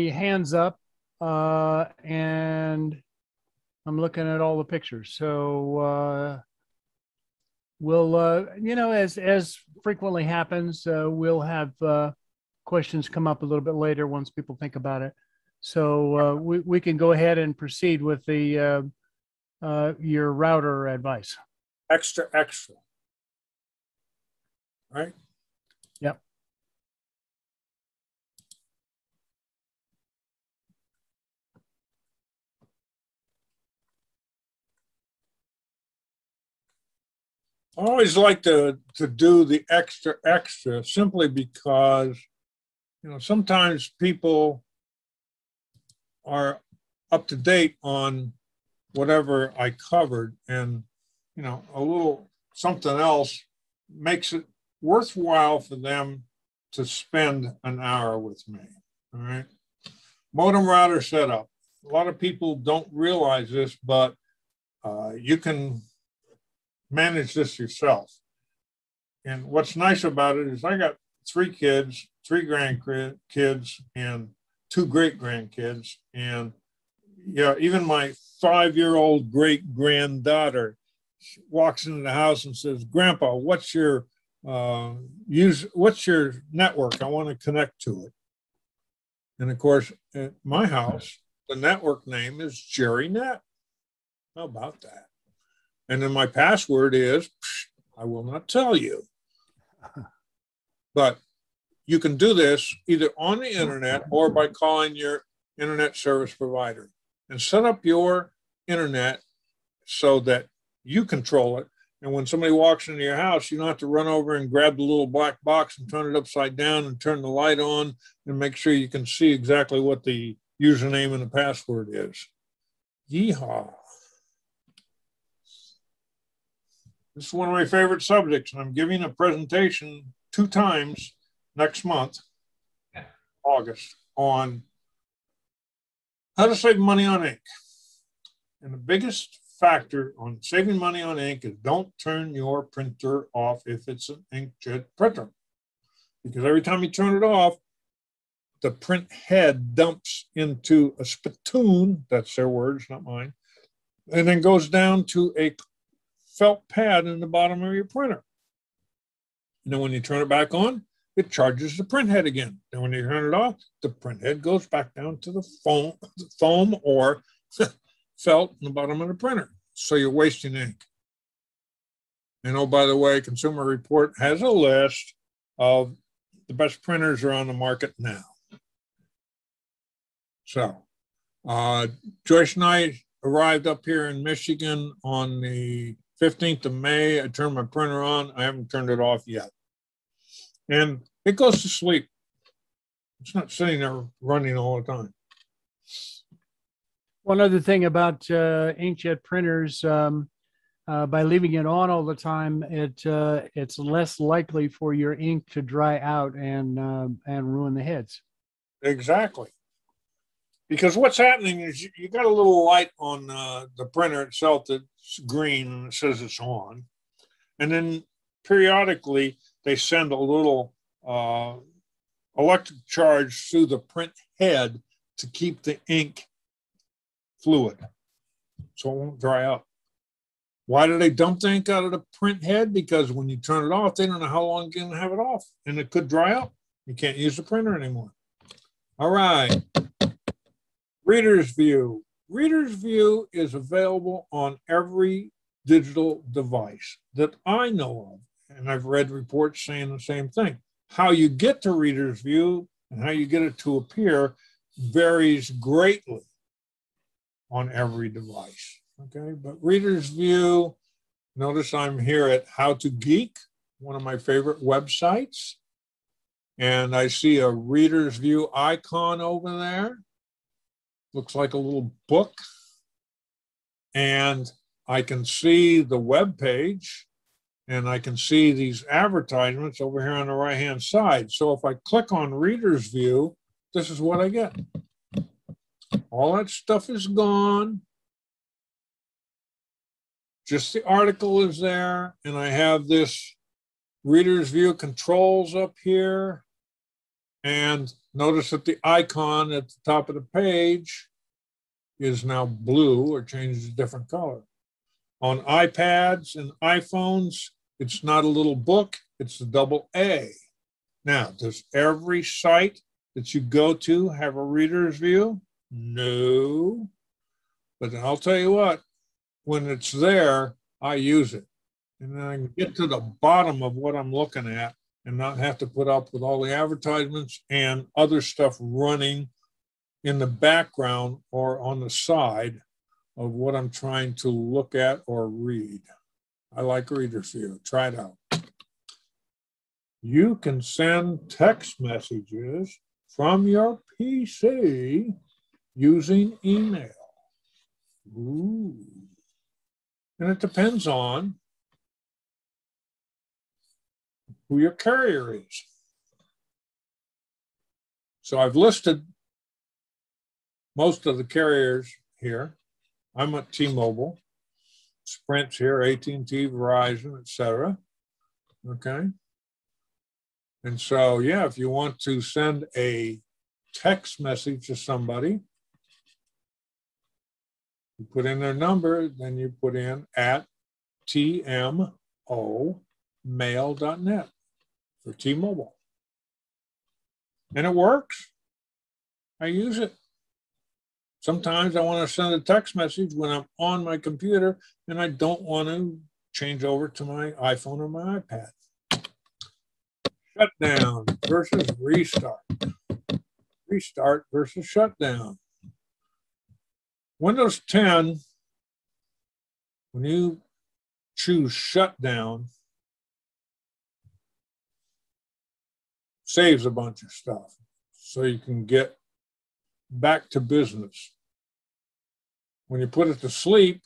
hands up, and I'm looking at all the pictures. So we'll, you know, as frequently happens, we'll have questions come up a little bit later once people think about it. So we can go ahead and proceed with the your router advice. Extra, extra. Right? Yep. I always like to do the extra, extra simply because, you know, sometimes people are up to date on whatever I covered, and, you know, a little something else makes it worthwhile for them to spend an hour with me. All right. Modem router setup. A lot of people don't realize this, but you can manage this yourself. And what's nice about it is I got 3 kids, 3 grandkids, and 2 great grandkids. And yeah, even my 5-year-old great granddaughter walks into the house and says, "Grandpa, what's your what's your network? I want to connect to it." And of course, at my house, the network name is Jere Minich. How about that? And then my password is, I will not tell you. But you can do this either on the internet or by calling your internet service provider and set up your internet so that you control it. And when somebody walks into your house, you don't have to run over and grab the little black box and turn it upside down and turn the light on and make sure you can see exactly what the username and the password is. Yeehaw. This is one of my favorite subjects, and I'm giving a presentation 2 times next month, August, on how to save money on ink. And the biggest factor on saving money on ink is don't turn your printer off if it's an inkjet printer. Because every time you turn it off, the print head dumps into a spittoon, that's their words, not mine, and then goes down to a felt pad in the bottom of your printer. And then when you turn it back on, it charges the print head again. And when you turn it off, the print head goes back down to the foam or felt in the bottom of the printer. So you're wasting ink. And oh, by the way, Consumer Report has a list of the best printers are on the market now. So Joyce and I arrived up here in Michigan on the 15th of May. I turned my printer on. I haven't turned it off yet. And it goes to sleep. It's not sitting there running all the time. One other thing about inkjet printers, by leaving it on all the time, it's less likely for your ink to dry out and ruin the heads. Exactly. Because what's happening is you got a little light on the printer itself that's green and it says it's on. And then periodically they send a little electric charge through the print head to keep the ink fluid so it won't dry out. Why do they dump the ink out of the print head? Because when you turn it off, they don't know how long you're going to have it off and it could dry out. You can't use the printer anymore. All right. Reader's View. Reader's View is available on every digital device that I know of. And I've read reports saying the same thing. How you get to Reader's View and how you get it to appear varies greatly on every device. Okay, but Reader's View, notice I'm here at How to Geek, one of my favorite websites. And I see a Reader's View icon over there. Looks like a little book. And I can see the web page and I can see these advertisements over here on the right-hand side. So if I click on Reader's View, this is what I get. All that stuff is gone. Just the article is there. And I have this Reader's View controls up here. And notice that the icon at the top of the page is now blue or changes a different color. On iPads and iPhones, it's not a little book, it's a double A. Now, does every site that you go to have a Reader's View? No. But I'll tell you what, when it's there, I use it. And then I can get to the bottom of what I'm looking at and not have to put up with all the advertisements and other stuff running in the background or on the side of what I'm trying to look at or read. I like Reader's View. Try it out. You can send text messages from your PC using email. Ooh. And it depends on who your carrier is. So I've listed most of the carriers here. I'm at T-Mobile, Sprint's here, AT&T, Verizon, etc. Okay. And so, yeah, if you want to send a text message to somebody, you put in their number, then you put in at tmomail.net for T-Mobile. And it works. I use it. Sometimes I want to send a text message when I'm on my computer and I don't want to change over to my iPhone or my iPad. Shutdown versus restart. Restart versus shutdown. Windows 10, when you choose shutdown, saves a bunch of stuff so you can get back to business. When you put it to sleep,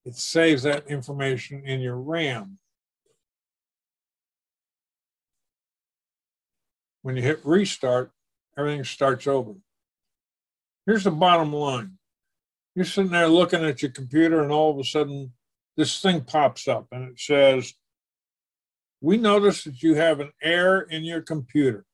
it saves that information in your RAM. When you hit restart, everything starts over. Here's the bottom line. You're sitting there looking at your computer and all of a sudden this thing pops up and it says, we notice that you have an error in your computer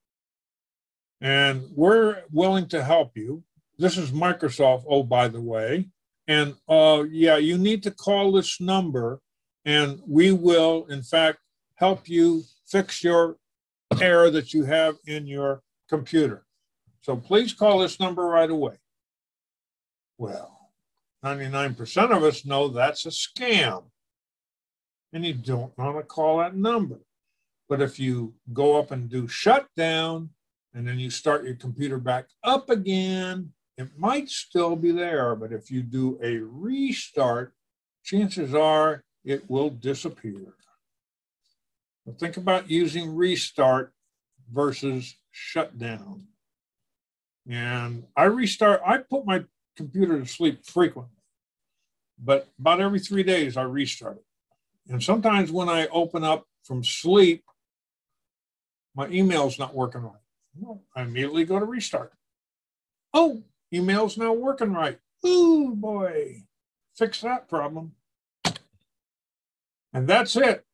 and we're willing to help you. This is Microsoft, oh, by the way. And yeah, you need to call this number and we will, in fact, help you fix your error that you have in your computer. So please call this number right away. Well, 99% of us know that's a scam. And you don't want to call that number. But if you go up and do shutdown, and then you start your computer back up again, it might still be there. But if you do a restart, chances are it will disappear. But think about using restart versus shutdown. And I put my computer to sleep frequently, but about every 3 days I restart it. And sometimes when I open up from sleep, my email's not working right. Well, I immediately go to restart. Oh, email's now working right. Ooh, boy, fix that problem. And that's it.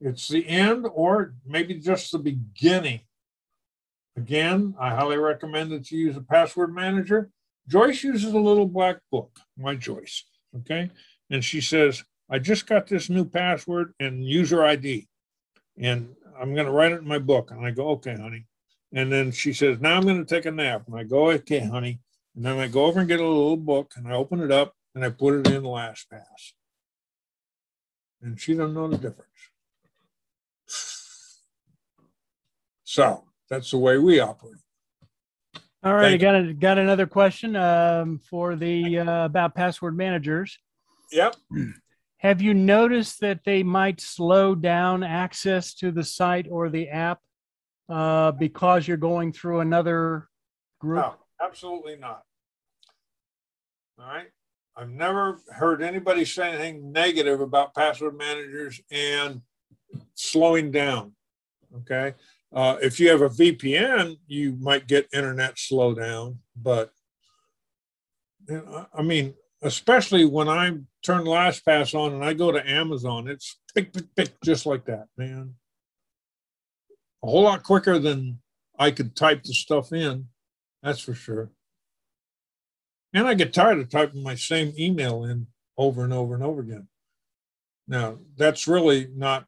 It's the end or maybe just the beginning. Again, I highly recommend that you use a password manager. Joyce uses a little black book, my Joyce, okay? And she says, I just got this new password and user ID. And I'm going to write it in my book. And I go, okay, honey. And then she says, now I'm going to take a nap. And I go, okay, honey. And then I go over and get a little book and I open it up and I put it in LastPass. And she doesn't know the difference. So that's the way we operate. All right, I got another question for the about password managers. Yep. Have you noticed that they might slow down access to the site or the app because you're going through another group? No, absolutely not. All right. I've never heard anybody say anything negative about password managers and slowing down. Okay. If you have a VPN, you might get internet slowdown, but I mean, especially when I turn LastPass on and I go to Amazon, it's pick, just like that, man. A whole lot quicker than I could type the stuff in, that's for sure. And I get tired of typing my same email in over and over and over again. Now, that's really not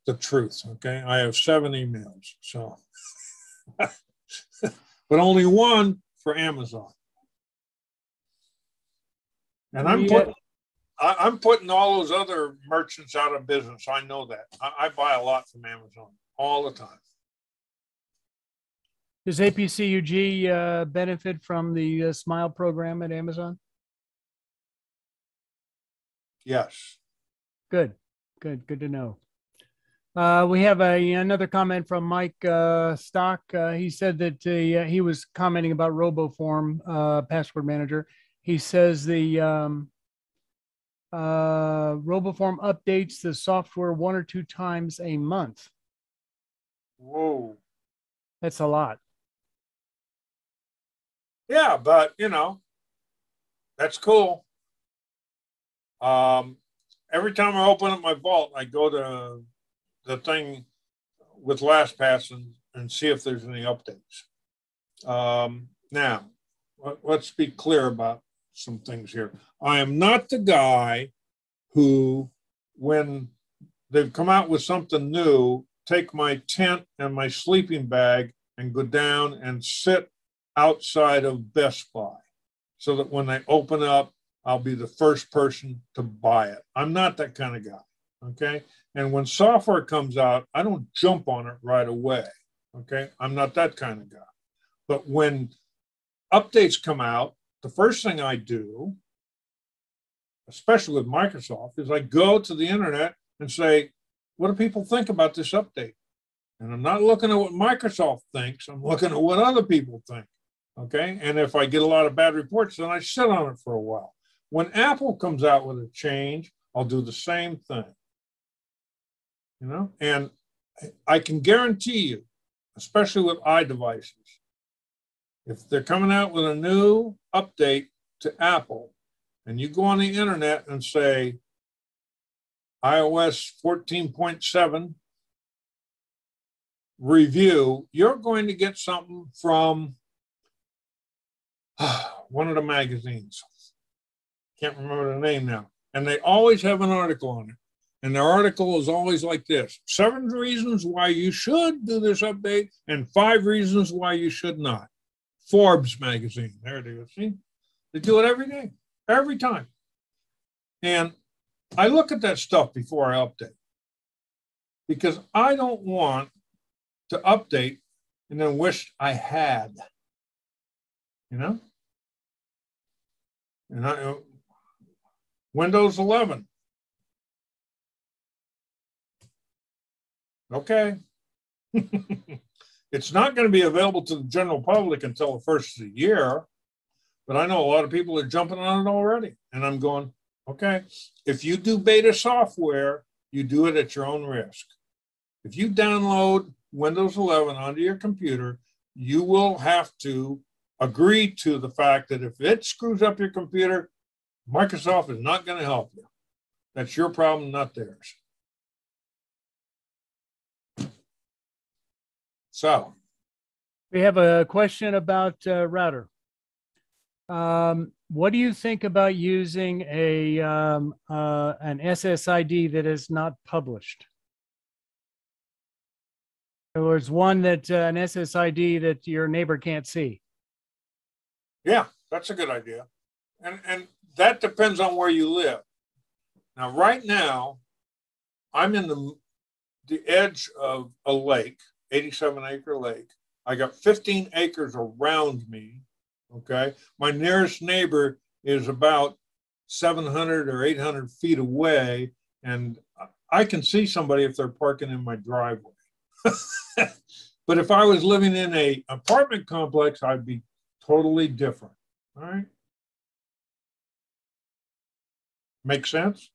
the truth, okay? I have 7 emails, so but only one for Amazon. And I'm putting all those other merchants out of business. I know that. I buy a lot from Amazon all the time. Does APCUG benefit from the Smile program at Amazon? Yes. Good to know. We have another comment from Mike Stock. He said that he was commenting about RoboForm password manager. He says the RoboForm updates the software 1 or 2 times a month. Whoa. That's a lot. Yeah, but you know, that's cool. Every time I open up my vault, I go to the thing with LastPass and see if there's any updates. Now, let's be clear about some things here. I am not the guy who, when they've come out with something new, take my tent and my sleeping bag and go down and sit outside of Best Buy so that when they open up, I'll be the first person to buy it. I'm not that kind of guy, okay? And when software comes out, I don't jump on it right away, okay? I'm not that kind of guy. But when updates come out, the first thing I do, especially with Microsoft, is I go to the internet and say, what do people think about this update? And I'm not looking at what Microsoft thinks, I'm looking at what other people think, okay? And if I get a lot of bad reports, then I sit on it for a while. When Apple comes out with a change, I'll do the same thing, you know? And I can guarantee you, especially with iDevices, if they're coming out with a new update to Apple, and you go on the internet and say, iOS 14.7 review, you're going to get something from one of the magazines. Can't remember the name now. And they always have an article on it. And their article is always like this: 7 reasons why you should do this update and 5 reasons why you should not. Forbes magazine. There it is. See? They do it every day, every time. And I look at that stuff before I update, because I don't want to update and then wish I had, you know? And Windows 11. Okay. It's not going to be available to the general public until the first of the year, but I know a lot of people are jumping on it already. And I'm going, okay, if you do beta software, you do it at your own risk. If you download Windows 11 onto your computer, you will have to agree to the fact that if it screws up your computer, Microsoft is not going to help you. That's your problem, not theirs. So we have a question about router. What do you think about using an SSID that is not published? In other words, one that an SSID that your neighbor can't see. Yeah, that's a good idea. And that depends on where you live. Now, right now, I'm in the edge of a lake, 87-acre lake. I got 15 acres around me, okay? My nearest neighbor is about 700 or 800 feet away, and I can see somebody if they're parking in my driveway. But if I was living in an apartment complex, I'd be totally different, all right? Make sense?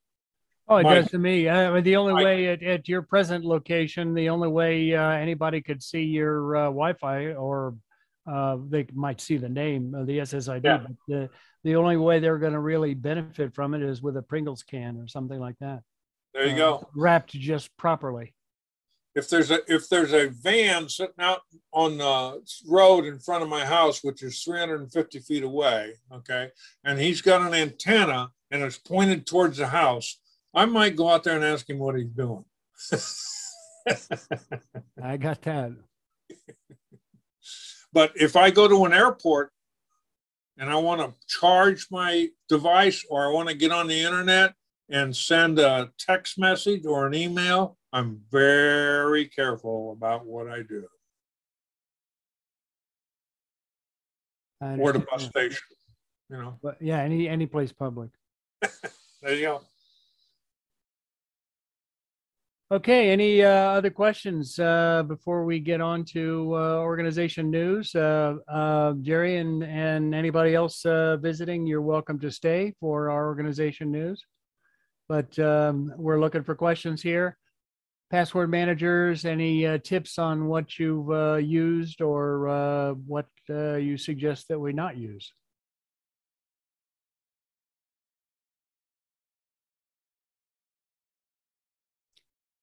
Oh, it does to me. The only way at your present location, the only way anybody could see your Wi-Fi, or they might see the name of the SSID, yeah. But the only way they're going to really benefit from it is with a Pringles can or something like that. There you go. Wrapped just properly. If there's a van sitting out on the road in front of my house, which is 350 feet away, okay, and he's got an antenna and it's pointed towards the house, I might go out there and ask him what he's doing. I got that. But if I go to an airport and I want to charge my device, or I want to get on the internet and send a text message or an email, I'm very careful about what I do. Or the bus station, you know. But yeah, any place public. There you go. Okay, any other questions before we get on to organization news? Jerry and anybody else visiting, you're welcome to stay for our organization news. But we're looking for questions here. Password managers, any tips on what you've used or what you suggest that we not use?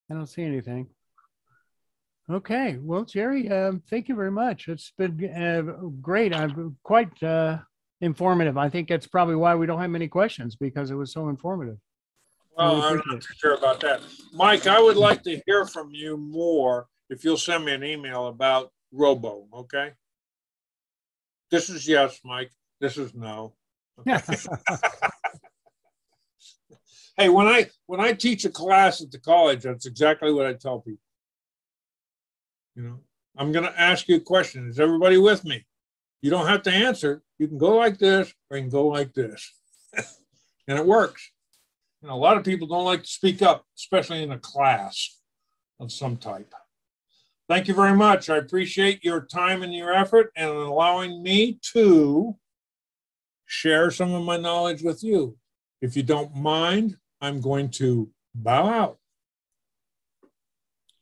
I don't see anything. Okay, well, Jerry, thank you very much. It's been great. I'm quite informative. I think that's probably why we don't have many questions, because it was so informative. Well, I'm not too sure about that. Mike, I would like to hear from you more if you'll send me an email about Robo, okay? This is yes, Mike. This is no. Okay. Hey, when I teach a class at the college, that's exactly what I tell people. You know, I'm going to ask you a question. Is everybody with me? You don't have to answer. You can go like this, or you can go like this. And it works. You know, a lot of people don't like to speak up, especially in a class of some type. Thank you very much. I appreciate your time and your effort and allowing me to share some of my knowledge with you. If you don't mind, I'm going to bow out.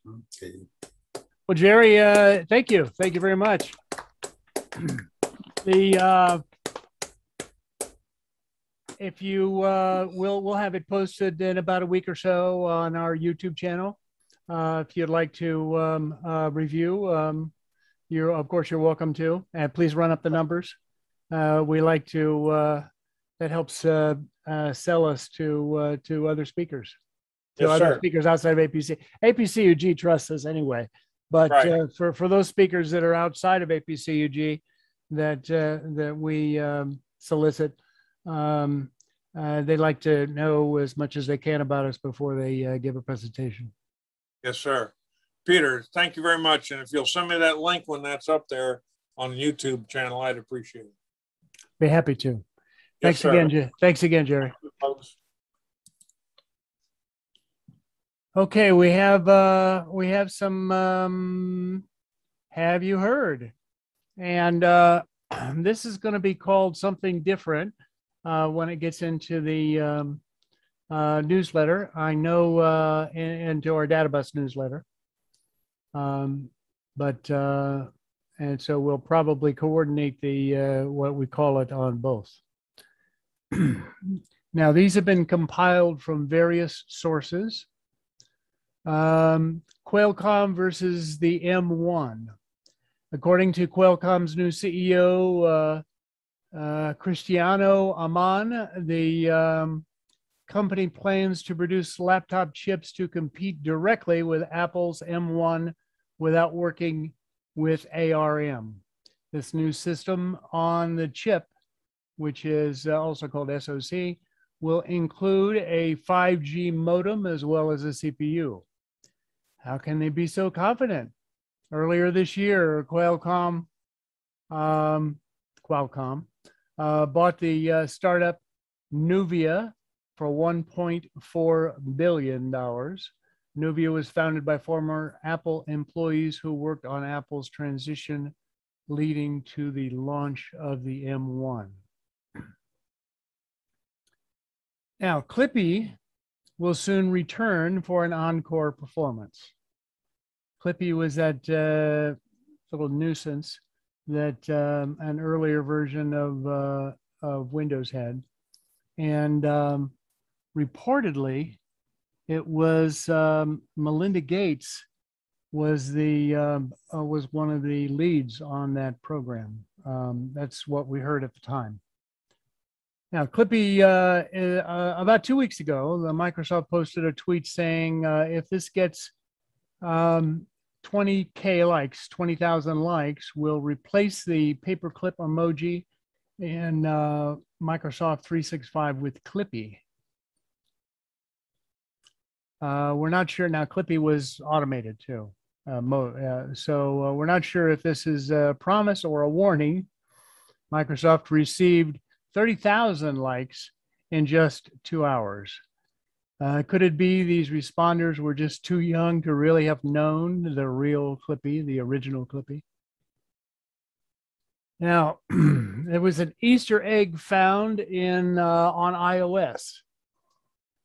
Okay. Well, Jerry, thank you. Thank you very much. If you we'll have it posted in about a week or so on our YouTube channel. If you'd like to review, of course you're welcome to. And please run up the numbers. We like to that helps sell us to other speakers, to other speakers outside of APC. APCUG trusts us anyway, but for those speakers that are outside of APCUG that we solicit, they like to know as much as they can about us before they give a presentation. Yes, sir. Peter, thank you very much. And if you'll send me that link when that's up there on the YouTube channel, I'd appreciate it. Be happy to. Yes, Thanks again. Thanks again, Jerry. Okay, we have some have you heard? And this is going to be called something different when it gets into the newsletter. I know into our Databus newsletter. And so we'll probably coordinate the what we call it on both. Now, these have been compiled from various sources. Qualcomm versus the M1. According to Qualcomm's new CEO, Cristiano Amon, the company plans to produce laptop chips to compete directly with Apple's M1 without working with ARM. This new system on the chip, which is also called SoC, will include a 5G modem as well as a CPU. How can they be so confident? Earlier this year, Qualcomm bought the startup Nuvia for $1.4 billion. Nuvia was founded by former Apple employees who worked on Apple's transition leading to the launch of the M1. Now, Clippy will soon return for an encore performance. Clippy was that little nuisance that an earlier version of Windows had. And reportedly, it was Melinda Gates was one of the leads on that program. That's what we heard at the time. Now, Clippy, about 2 weeks ago, Microsoft posted a tweet saying, if this gets 20K likes, 20,000 likes, will replace the paperclip emoji in Microsoft 365 with Clippy. We're not sure. Now, Clippy was automated too. So we're not sure if this is a promise or a warning. Microsoft received 30,000 likes in just 2 hours. Could it be these responders were just too young to really have known the real Clippy, the original Clippy? Now, there was an Easter egg found on iOS.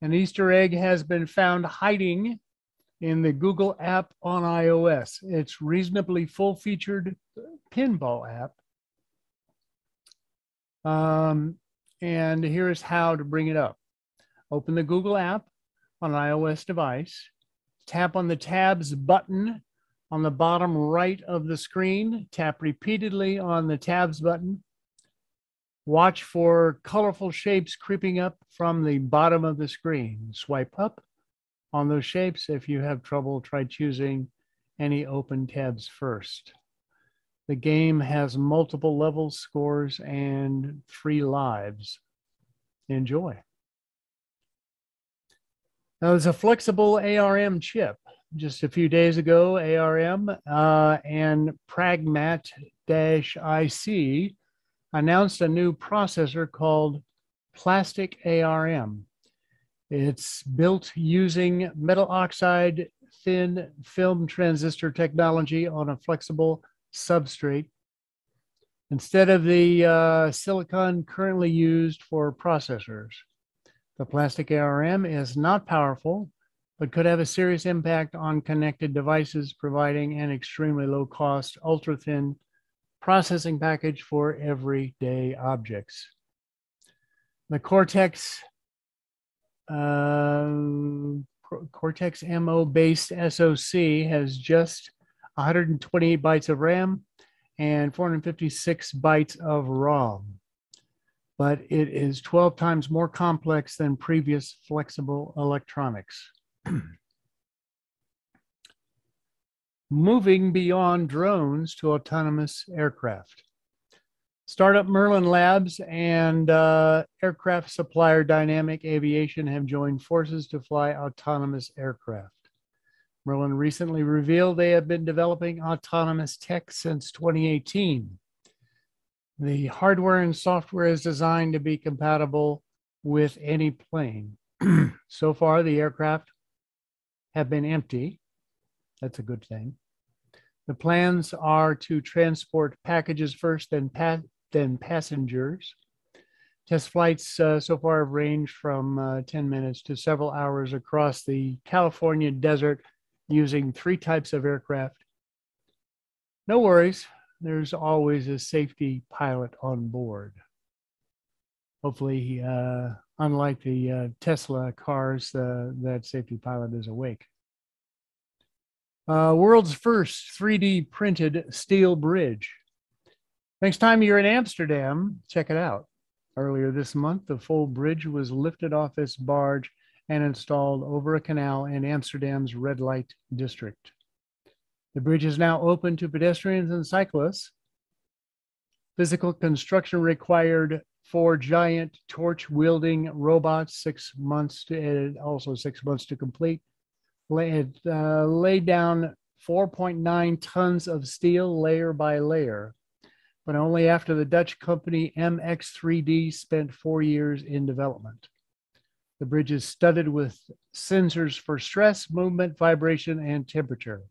An Easter egg has been found hiding in the Google app on iOS. It's reasonably full-featured pinball app. And here's how to bring it up. Open the Google app on an iOS device. Tap on the tabs button on the bottom right of the screen. Tap repeatedly on the tabs button. Watch for colorful shapes creeping up from the bottom of the screen. Swipe up on those shapes. If you have trouble, try choosing any open tabs first. The game has multiple levels, scores, and 3 lives. Enjoy. Now, there's a flexible ARM chip. Just a few days ago, ARM and Pragmat-IC announced a new processor called Plastic ARM. It's built using metal oxide thin film transistor technology on a flexible substrate instead of the silicon currently used for processors. The Plastic ARM is not powerful, but could have a serious impact on connected devices, providing an extremely low-cost, ultra-thin processing package for everyday objects. The Cortex MO-based SoC has just 128 bytes of RAM and 456 bytes of ROM, but it is 12 times more complex than previous flexible electronics. Moving beyond drones to autonomous aircraft. Startup Merlin Labs and aircraft supplier Dynamic Aviation have joined forces to fly autonomous aircraft. Merlin recently revealed they have been developing autonomous tech since 2018. The hardware and software is designed to be compatible with any plane. So far, the aircraft have been empty. That's a good thing. The plans are to transport packages first, then passengers. Test flights so far have ranged from 10 minutes to several hours across the California desert using 3 types of aircraft. No worries, there's always a safety pilot on board. Hopefully, unlike the Tesla cars, that safety pilot is awake. World's first 3D printed steel bridge. Next time you're in Amsterdam, check it out. Earlier this month, the full bridge was lifted off its barge and installed over a canal in Amsterdam's red light district. The bridge is now open to pedestrians and cyclists. Physical construction required 4 giant torch-wielding robots, 6 months to also 6 months to complete. Laid down 4.9 tons of steel layer by layer, but only after the Dutch company MX3D spent 4 years in development. The bridge is studded with sensors for stress, movement, vibration, and temperature.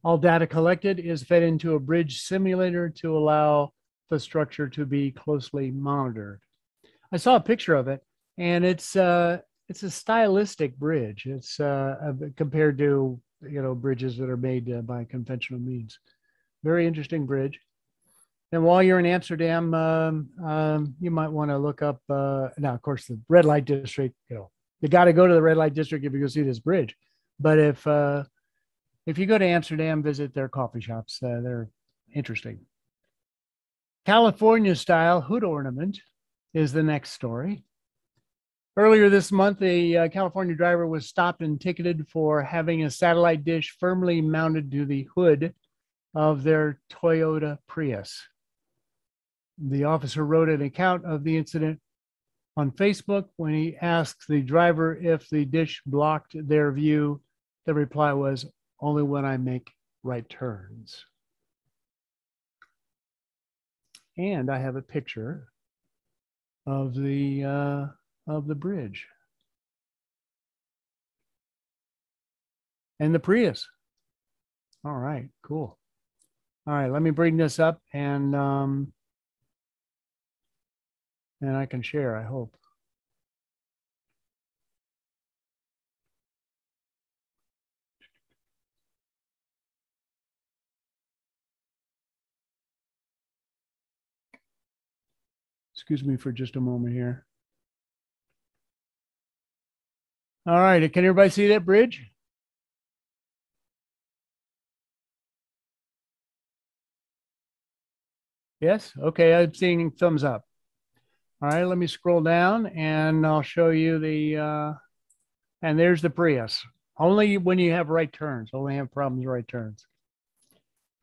All data collected is fed into a bridge simulator to allow the structure to be closely monitored. I saw a picture of it, and it's a stylistic bridge. It's compared to bridges that are made by conventional means. Very interesting bridge. And while you're in Amsterdam, you might want to look up. Now, of course, the red light district. You got to go to the red light district if you go see this bridge. But if you go to Amsterdam, visit their coffee shops. They're interesting. California style hood ornament is the next story. Earlier this month, a California driver was stopped and ticketed for having a satellite dish firmly mounted to the hood of their Toyota Prius. The officer wrote an account of the incident on Facebook. When he asked the driver if the dish blocked their view, the reply was, "Only when I make right turns." And I have a picture of the bridge and the Prius. All right, cool. All right, let me bring this up and I can share, I hope. Excuse me for just a moment here. All right, can everybody see that bridge? Yes? Okay, I'm seeing thumbs up. All right, let me scroll down and I'll show you the, and there's the Prius. Only when you have right turns, only have problems with right turns.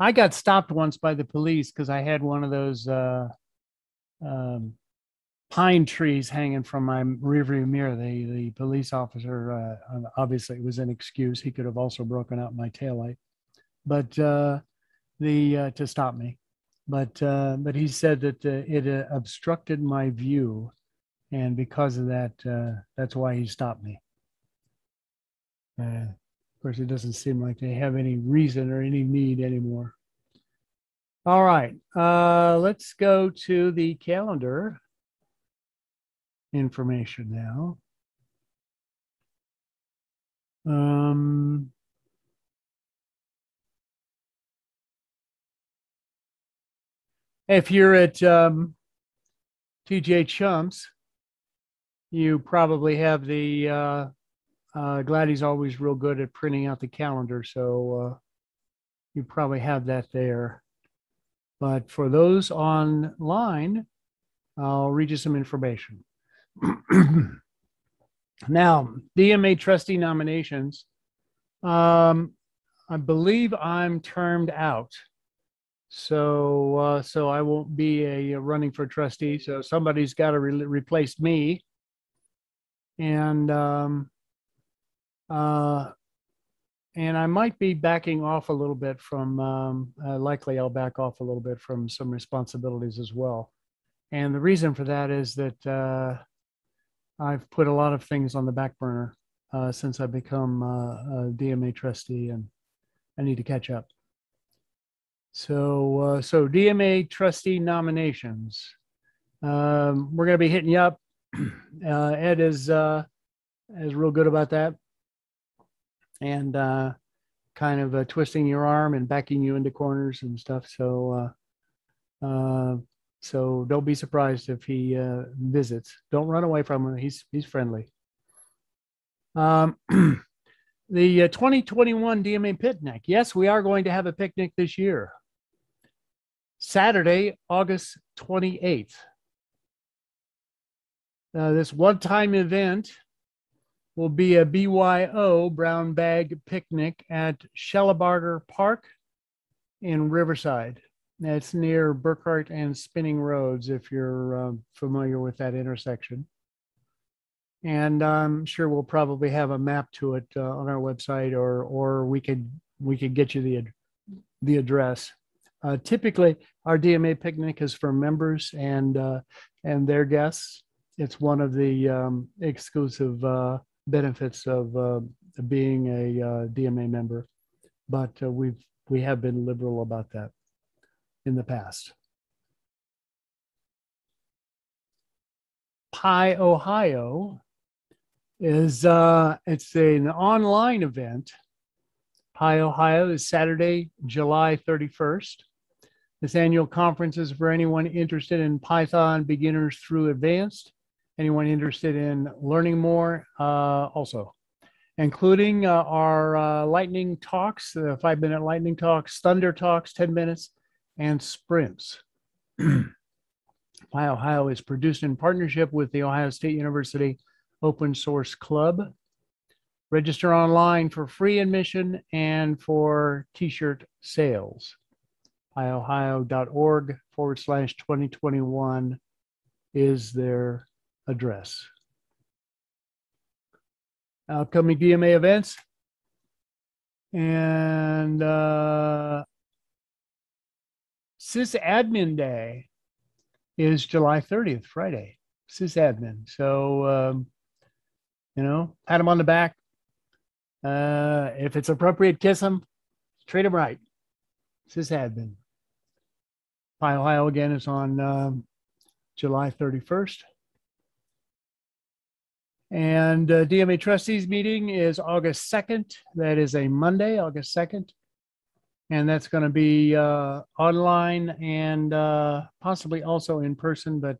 I got stopped once by the police because I had one of those pine trees hanging from my rearview mirror. The police officer, obviously it was an excuse. He could have also broken out my taillight, but to stop me. But he said that it obstructed my view, and because of that, that's why he stopped me. Of course, it doesn't seem like they have any reason or any need anymore. All right, let's go to the calendar information now. If you're at TJ Chumps, you probably have the, Gladys always real good at printing out the calendar, so you probably have that there. But for those online, I'll read you some information. Now, DMA trustee nominations. I believe I'm termed out. So I won't be running for trustee. So somebody's got to replace me. And I might be backing off a little bit from, likely I'll back off a little bit from some responsibilities as well. And the reason for that is that I've put a lot of things on the back burner since I've become a DMA trustee, and I need to catch up. So DMA trustee nominations. We're going to be hitting you up. Ed is real good about that, and kind of twisting your arm and backing you into corners and stuff. So don't be surprised if he visits. Don't run away from him. He's friendly. The 2021 DMA picnic. Yes, we are going to have a picnic this year. Saturday, August 28th. This one-time event will be a BYO brown bag picnic at Shellabarger Park in Riverside. That's near Burkhart and Spinning Roads, if you're familiar with that intersection. And I'm sure we'll probably have a map to it on our website, or we could get you the address. Typically, our DMA picnic is for members and their guests. It's one of the exclusive benefits of being a DMA member, but we have been liberal about that in the past. Pi Ohio is it's an online event. Pi Ohio is Saturday, July 31st. This annual conference is for anyone interested in Python, beginners through advanced, anyone interested in learning more also, including our lightning talks, 5-minute lightning talks, thunder talks, 10 minutes, and sprints. Pi Ohio is produced in partnership with the Ohio State University Open Source Club. Register online for free admission and for t-shirt sales. iohio.org/2021 is their address. Upcoming DMA events. And Sysadmin Day is July 30th, Friday. Sysadmin. So, you know, pat him on the back. If it's appropriate, kiss him. Treat him right. Sysadmin. Pi Ohio again is on July 31st. And DMA trustees meeting is August 2nd. That is a Monday, August 2nd. And that's going to be online and possibly also in person, but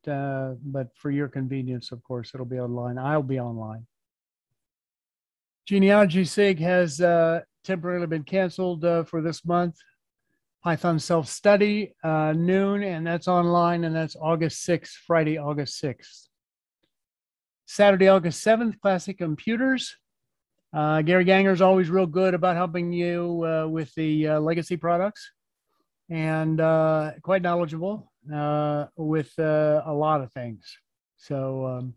for your convenience, of course, it'll be online. I'll be online. Genealogy SIG has temporarily been canceled for this month. Python self-study, noon, and that's online, and that's August 6th, Friday, August 6th. Saturday, August 7th, Classic Computers. Gary Ganger is always real good about helping you with the legacy products, and quite knowledgeable with a lot of things. So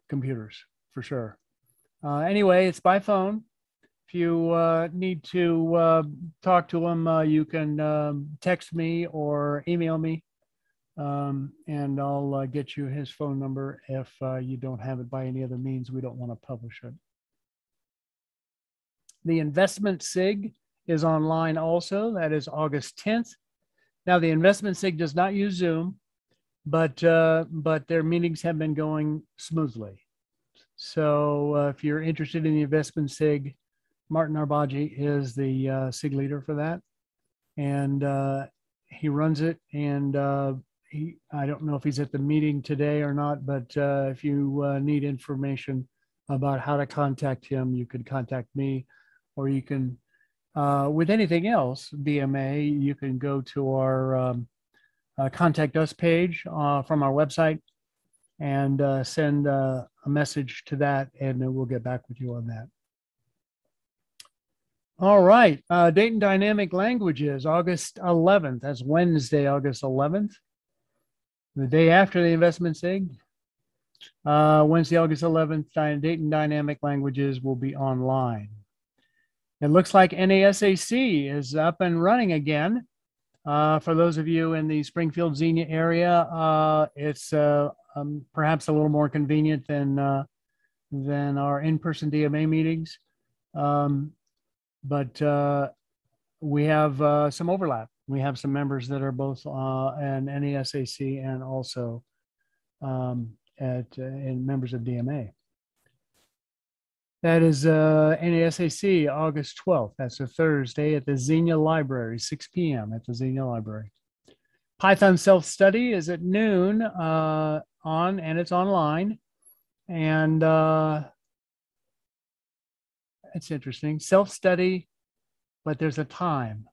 computers, for sure. Anyway, it's by phone. If you need to talk to him, you can text me or email me, and I'll get you his phone number if you don't have it by any other means. We don't want to publish it. The investment SIG is online also. That is August 10th. Now, the investment SIG does not use Zoom, but their meetings have been going smoothly. So if you're interested in the investment SIG, Martin Arbaji is the SIG leader for that. And he runs it. And I don't know if he's at the meeting today or not, but if you need information about how to contact him, you can contact me, or you can, with anything else, DMA, you can go to our contact us page from our website and send a message to that, and then we'll get back with you on that. All right, Dayton Dynamic Languages, August 11th. That's Wednesday, August 11th. The day after the investment SIG. Wednesday, August 11th, Dayton Dynamic Languages will be online. It looks like NASAC is up and running again. For those of you in the Springfield Xenia area, it's perhaps a little more convenient than our in-person DMA meetings. But we have some overlap. We have some members that are both in NASAC and also in members of DMA. That is NASAC, August 12th. That's a Thursday at the Xenia Library, 6 p.m. at the Xenia Library. Python self-study is at noon and it's online. And it's interesting. Self-study, but there's a time.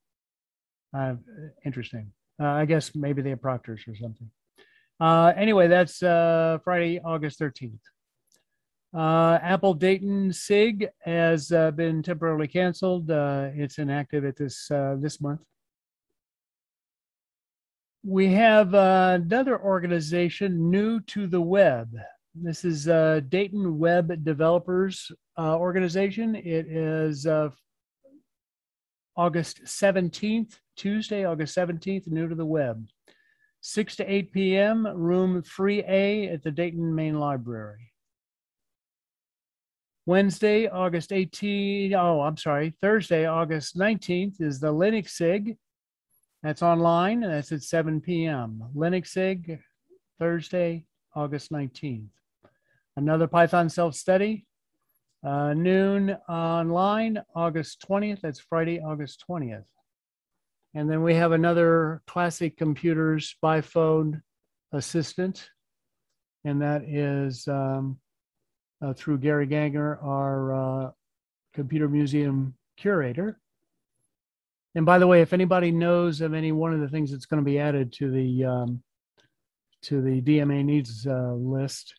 Interesting. I guess maybe they have proctors or something. Anyway, that's Friday, August 13th. Apple Dayton SIG has been temporarily canceled. It's inactive at this month. We have another organization new to the web. This is Dayton Web Developers Organization. It is August 17th, Tuesday, August 17th, new to the web. 6 to 8 p.m., room 3A at the Dayton Main Library. Thursday, August 19th is the Linux SIG. That's online, and that's at 7 p.m. Linux SIG, Thursday, August 19th. Another Python self-study, noon online, August 20th. That's Friday, August 20th. And then we have another Classic Computers by phone assistant, and that is through Gary Ganger, our computer museum curator. And by the way, if anybody knows of any one of the things that's going to be added to the DMA needs list,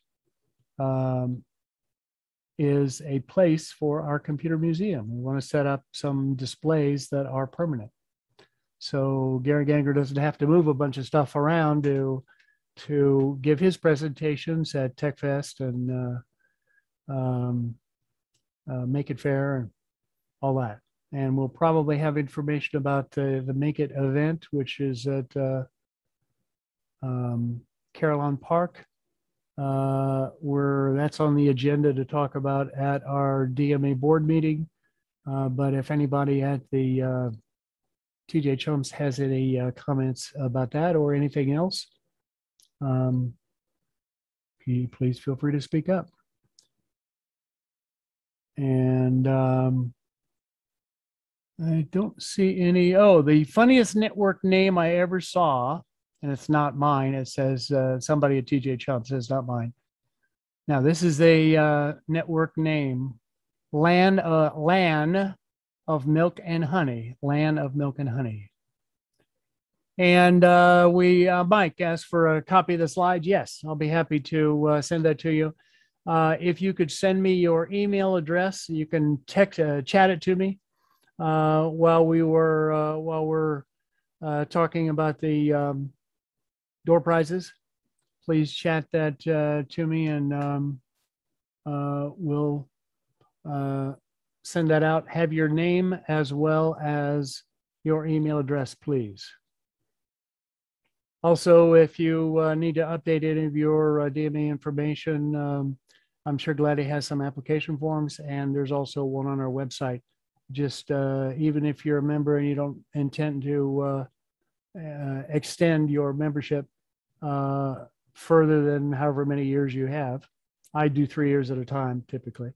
is a place for our computer museum. We want to set up some displays that are permanent. So Gary Ganger doesn't have to move a bunch of stuff around to give his presentations at TechFest and Make It Fair and all that. And we'll probably have information about the Make It event, which is at Carillon Park, where that's on the agenda to talk about at our DMA board meeting. But if anybody at the TJ Chums has any comments about that or anything else, please feel free to speak up. And I don't see any. Oh, the funniest network name I ever saw, and it's not mine. It says somebody at TJ Chums. It's not mine. Now, this is a network name, Land of Milk and Honey. Land of Milk and Honey. And Mike asked for a copy of the slides. Yes, I'll be happy to send that to you. If you could send me your email address, you can chat it to me while we're talking about the door prizes. Please chat that to me, and we'll send that out. Have your name as well as your email address, please. Also, if you need to update any of your DMA information, I'm sure Gladdy has some application forms, and there's also one on our website. Just even if you're a member and you don't intend to extend your membership further than however many years you have, I do 3 years at a time typically.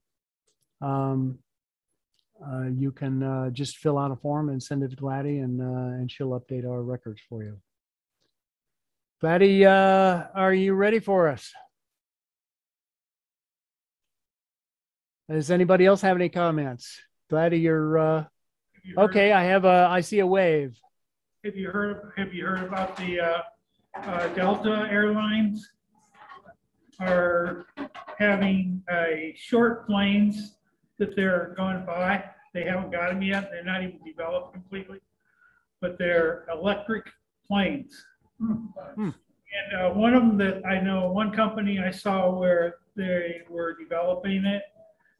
You can just fill out a form and send it to Gladdy, and she'll update our records for you. Gladdy, are you ready for us? Does anybody else have any comments? Gladdy, you're okay. I see a wave. Have you heard about the Delta Airlines are having short planes that they're going to buy? They haven't got them yet. They're not even developed completely, but they're electric planes. And one of them that I know, one company I saw where they were developing it,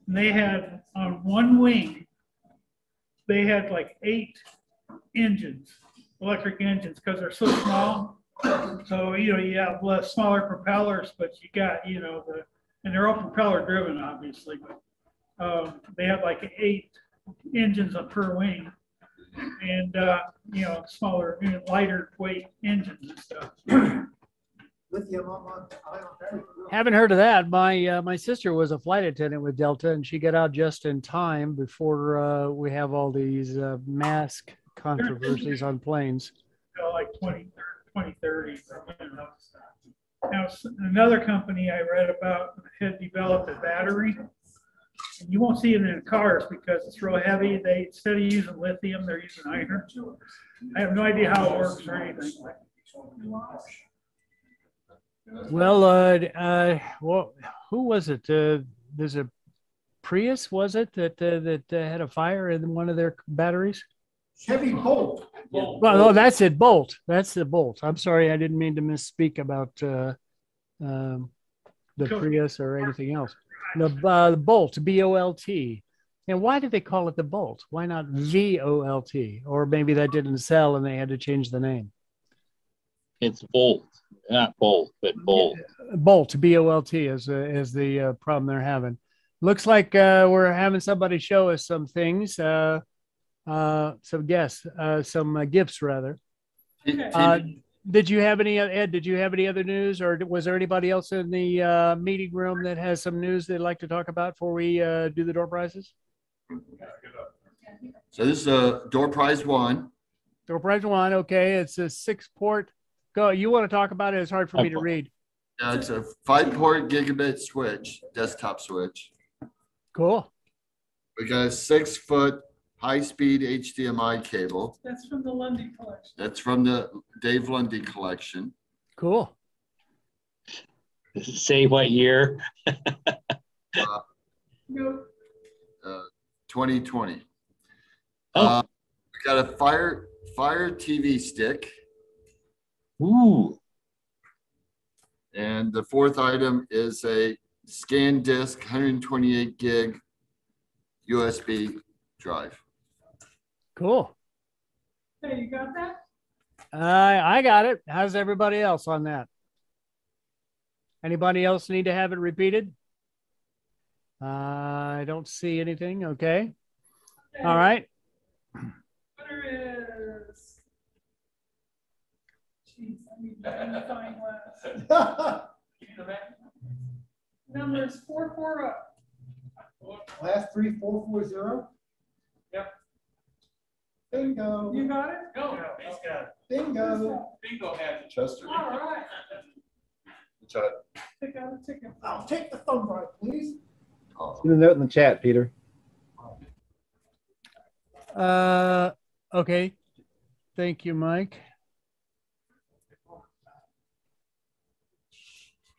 and they had on one wing, they had like 8 engines, electric engines, because they're so small. So, you have less smaller propellers, but you got, and they're all propeller driven, obviously, but they have like 8 engines per wing, and, smaller, lighter weight engines and stuff. Haven't heard of that. My sister was a flight attendant with Delta, and she got out just in time before we have all these mask controversies on planes. Like 2030. Now, another company I read about had developed a battery. And you won't see it in cars because it's real heavy. They, instead of using lithium, they're using iron. I have no idea how it works or anything. Well, who was it? There's a Prius, was it, that had a fire in one of their batteries? Chevy Bolt. Well, no, that's it. Bolt. That's the Bolt. I'm sorry, I didn't mean to misspeak about the Prius or anything else. The Bolt, B-O-L-T. And why did they call it the Bolt? Why not V-O-L-T? Or maybe that didn't sell and they had to change the name. It's Bolt, not Bolt, but Bolt. Bolt, B-O-L-T is the problem they're having. Looks like we're having somebody show us some things, some gifts rather. Did you have any, Ed, did you have any other news, or was there anybody else in the meeting room that has some news they'd like to talk about before we do the door prizes? So this is door prize 1. Door prize 1, okay. It's a 6-port. Go, you want to talk about it? It's hard for me to read. It's a 5-port gigabit switch, desktop switch. Cool. We got a 6-foot high-speed HDMI cable. That's from the Lundy collection. That's from the Dave Lundy collection. Cool. Does it say what year? Nope. 2020. Oh. We got a Fire TV stick. Ooh. And the fourth item is a scan disk, 128 gig USB drive. Cool. Hey, you got that? I got it. How's everybody else on that? Anybody else need to have it repeated? I don't see anything. Okay. All right. Winner is. Jeez, I need magnifying glass. Number is 440. Last 3440. Yep. Bingo. You got it? No, he's got it. Bingo. Bingo has it. Chester. All right. Take out a ticket. I'll take the thumb drive, please. Put a note in the chat, Peter. Okay. Thank you, Mike.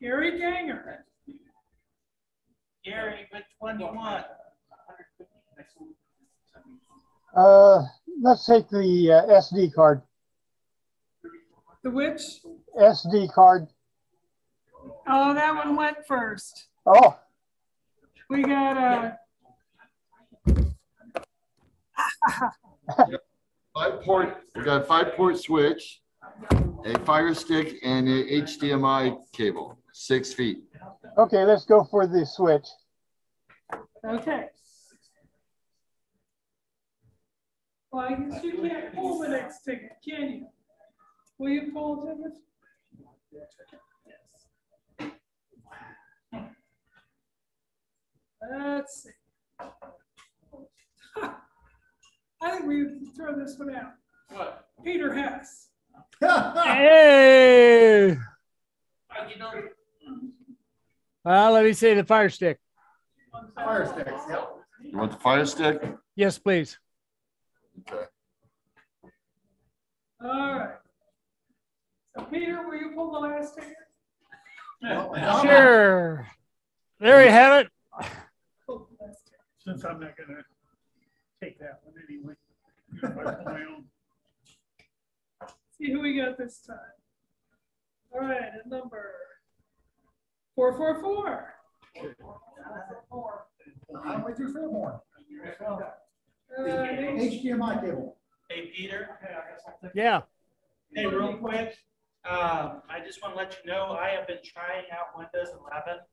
Gary Ganger. Gary, which one do you want? Let's take the SD card. The which? SD card. Oh, that one went first. Oh, We got We got a 5-port switch, a Fire Stick, and a HDMI cable, 6 feet. okay. Let's go for the switch. okay. Well, I guess you can't pull the next ticket, can you? Will you pull a ticket? Let's see. I think we throw this one out. What? Peter Hess. Hey. You know, Let me say the Fire Stick. Fire sticks. Yep. You want the Fire Stick? Yes, please. Okay. All right. So Peter, will you pull the last ticket? Sure. There you have it. Pull the last ticket. Since I'm not gonna take that one anyway. I pull my own. See who we got this time. All right, a number 444. I'm with you for more. H- HDMI cable. hey, Peter. Yeah. Hey, real quick. I just want to let you know I have been trying out Windows 11 at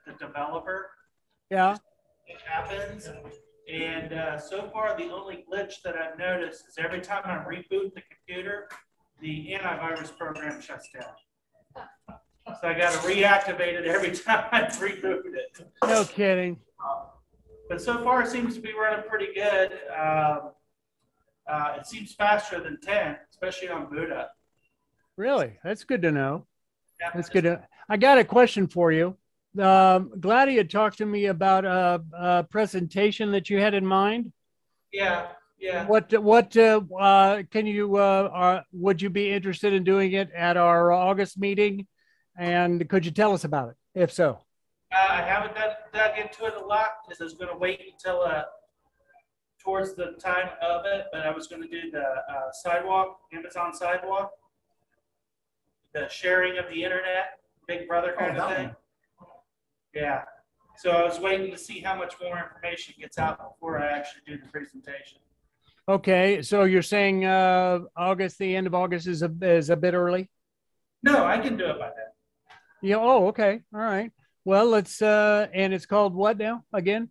the developer. Yeah. It happens. And so far, the only glitch that I've noticed is every time I reboot the computer, the antivirus program shuts down. So I got to reactivate it every time I reboot it. No kidding. But so far, it seems to be running pretty good. It seems faster than 10, especially on boot up. Really? That's good to know. Yeah, That's good. I got a question for you. Gladys had talked to me about a presentation that you had in mind. Yeah, yeah. What can you, would you be interested in doing it at our August meeting? And could you tell us about it, if so? I haven't dug into it a lot because I was going to wait until towards the time of it, but I was going to do the sidewalk, Amazon sidewalk, the sharing of the internet, Big Brother kind of thing. Yeah. So I was waiting to see how much more information gets out before I actually do the presentation. Okay, so you're saying August, the end of August is a bit early? No, I can do it by then. Yeah. Oh, okay. All right. Well, let's and it's called what now again?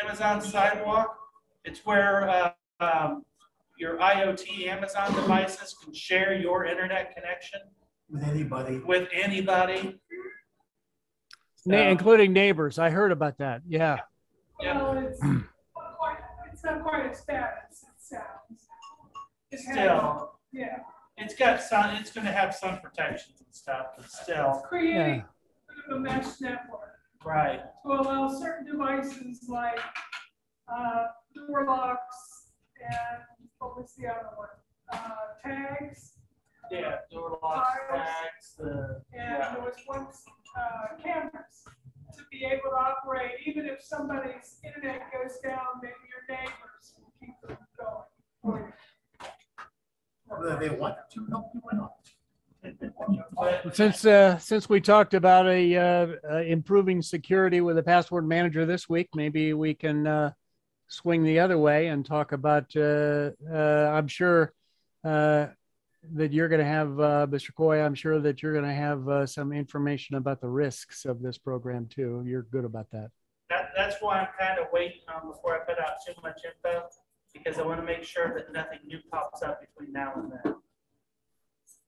Amazon sidewalk. It's where your IoT Amazon devices can share your internet connection With anybody. with anybody. Including neighbors. I heard about that. Yeah. Well, it's not quite as bad as it sounds. It has- Still, Yeah. it's got sun. It's going to have sun protections and stuff, but still, Creating a mesh network right. to allow certain devices like door locks and what was the other one? Tags Yeah, door locks, tags, And there was once cameras to be able to operate, even if somebody's internet goes down, maybe your neighbors will keep them going. Whether they want to help you or not. Since we talked about improving security with a password manager this week, maybe we can swing the other way and talk about. I'm sure that you're going to have, Mr. Coy. I'm sure that you're going to have some information about the risks of this program too. You're good about that. That's why I'm kind of waiting on before I put out too much info, because I want to make sure that nothing new pops up between now and then.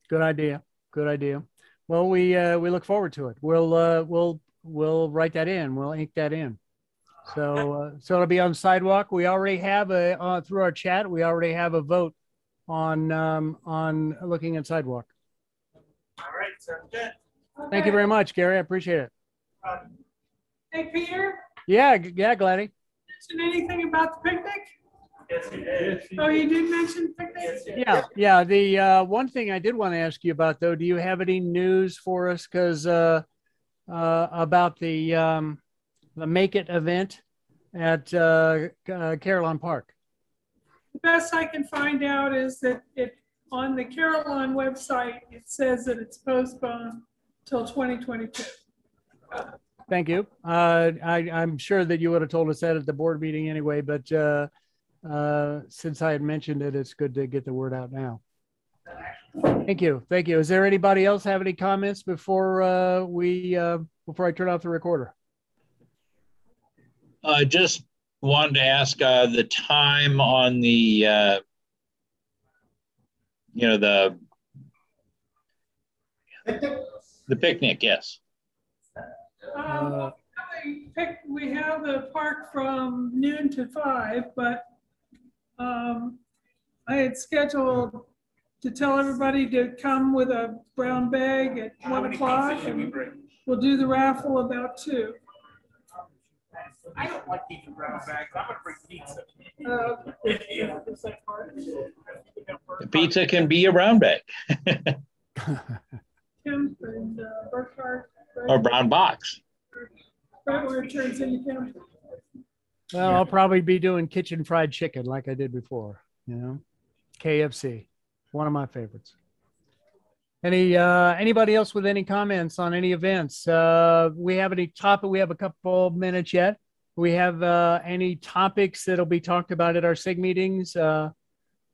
Good idea. Good idea. Well, we look forward to it. We'll write that in. We'll ink that in. So it'll be on Sidewalk. We already have through our chat. We already have a vote on looking at Sidewalk. All right, sounds good. Okay. Thank you very much, Gary. I appreciate it. Hey, Peter, Yeah, Gladys. mention anything about the picnic? Yes, you did. Oh, you did mention picnic? Yeah. The one thing I did want to ask you about, though, do you have any news for us? Because about the Make It event at Carillon Park. The best I can find out is that on the Carillon website, it says that it's postponed till 2022. Thank you. I'm sure that you would have told us that at the board meeting anyway, but since I had mentioned it, it's good to get the word out now. Thank you. Thank you. Is there anybody else have any comments before before I turn off the recorder? Just wanted to ask the time on the the picnic. Yes. We have the park from noon to 5, but I had scheduled to tell everybody to come with a brown bag at 1 o'clock, and we'll do the raffle about 2. I don't like eating brown bags. I'm gonna bring pizza. The pizza can be a brown bag. Kemp and Burkhart. Or brown box. Right where it turns into Kemp. Well, I'll probably be doing kitchen fried chicken like I did before. KFC, one of my favorites. Anybody else with any comments on any events? We have any topic? We have a couple minutes yet. We have any topics that'll be talked about at our SIG meetings?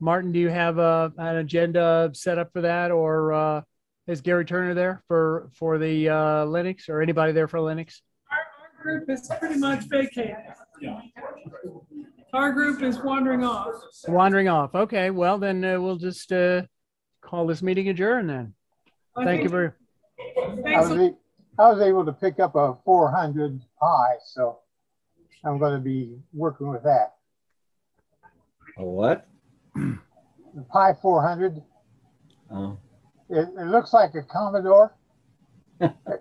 Martin, do you have an agenda set up for that, or is Gary Turner there for the Linux, or anybody there for Linux? Our group is pretty much vacated. Our group is wandering off. Wandering off. Okay, well then we'll just call this meeting adjourned then. Thank you very much. I was able to pick up a 400 Pi, so I'm going to be working with that. A what? The Pi 400. Oh. It looks like a Commodore.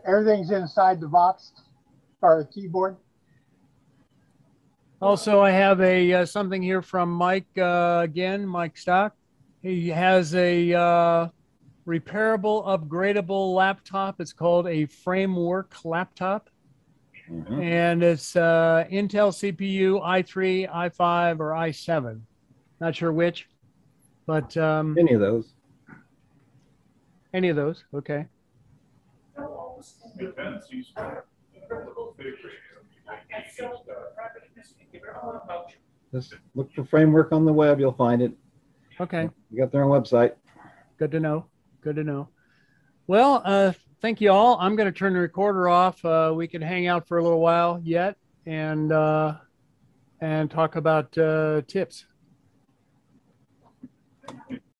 Everything's inside the box or the keyboard. Also, I have something here from Mike again, Mike Stock. He has a repairable, upgradable laptop. It's called a Framework laptop. Mm-hmm. And it's Intel CPU, i3, i5, or i7. Not sure which, but any of those. Any of those, okay. Just look for Framework on the web, you'll find it. Okay. You got their own website. Good to know. Good to know. Well, thank you all. I'm going to turn the recorder off. We can hang out for a little while yet and talk about tips.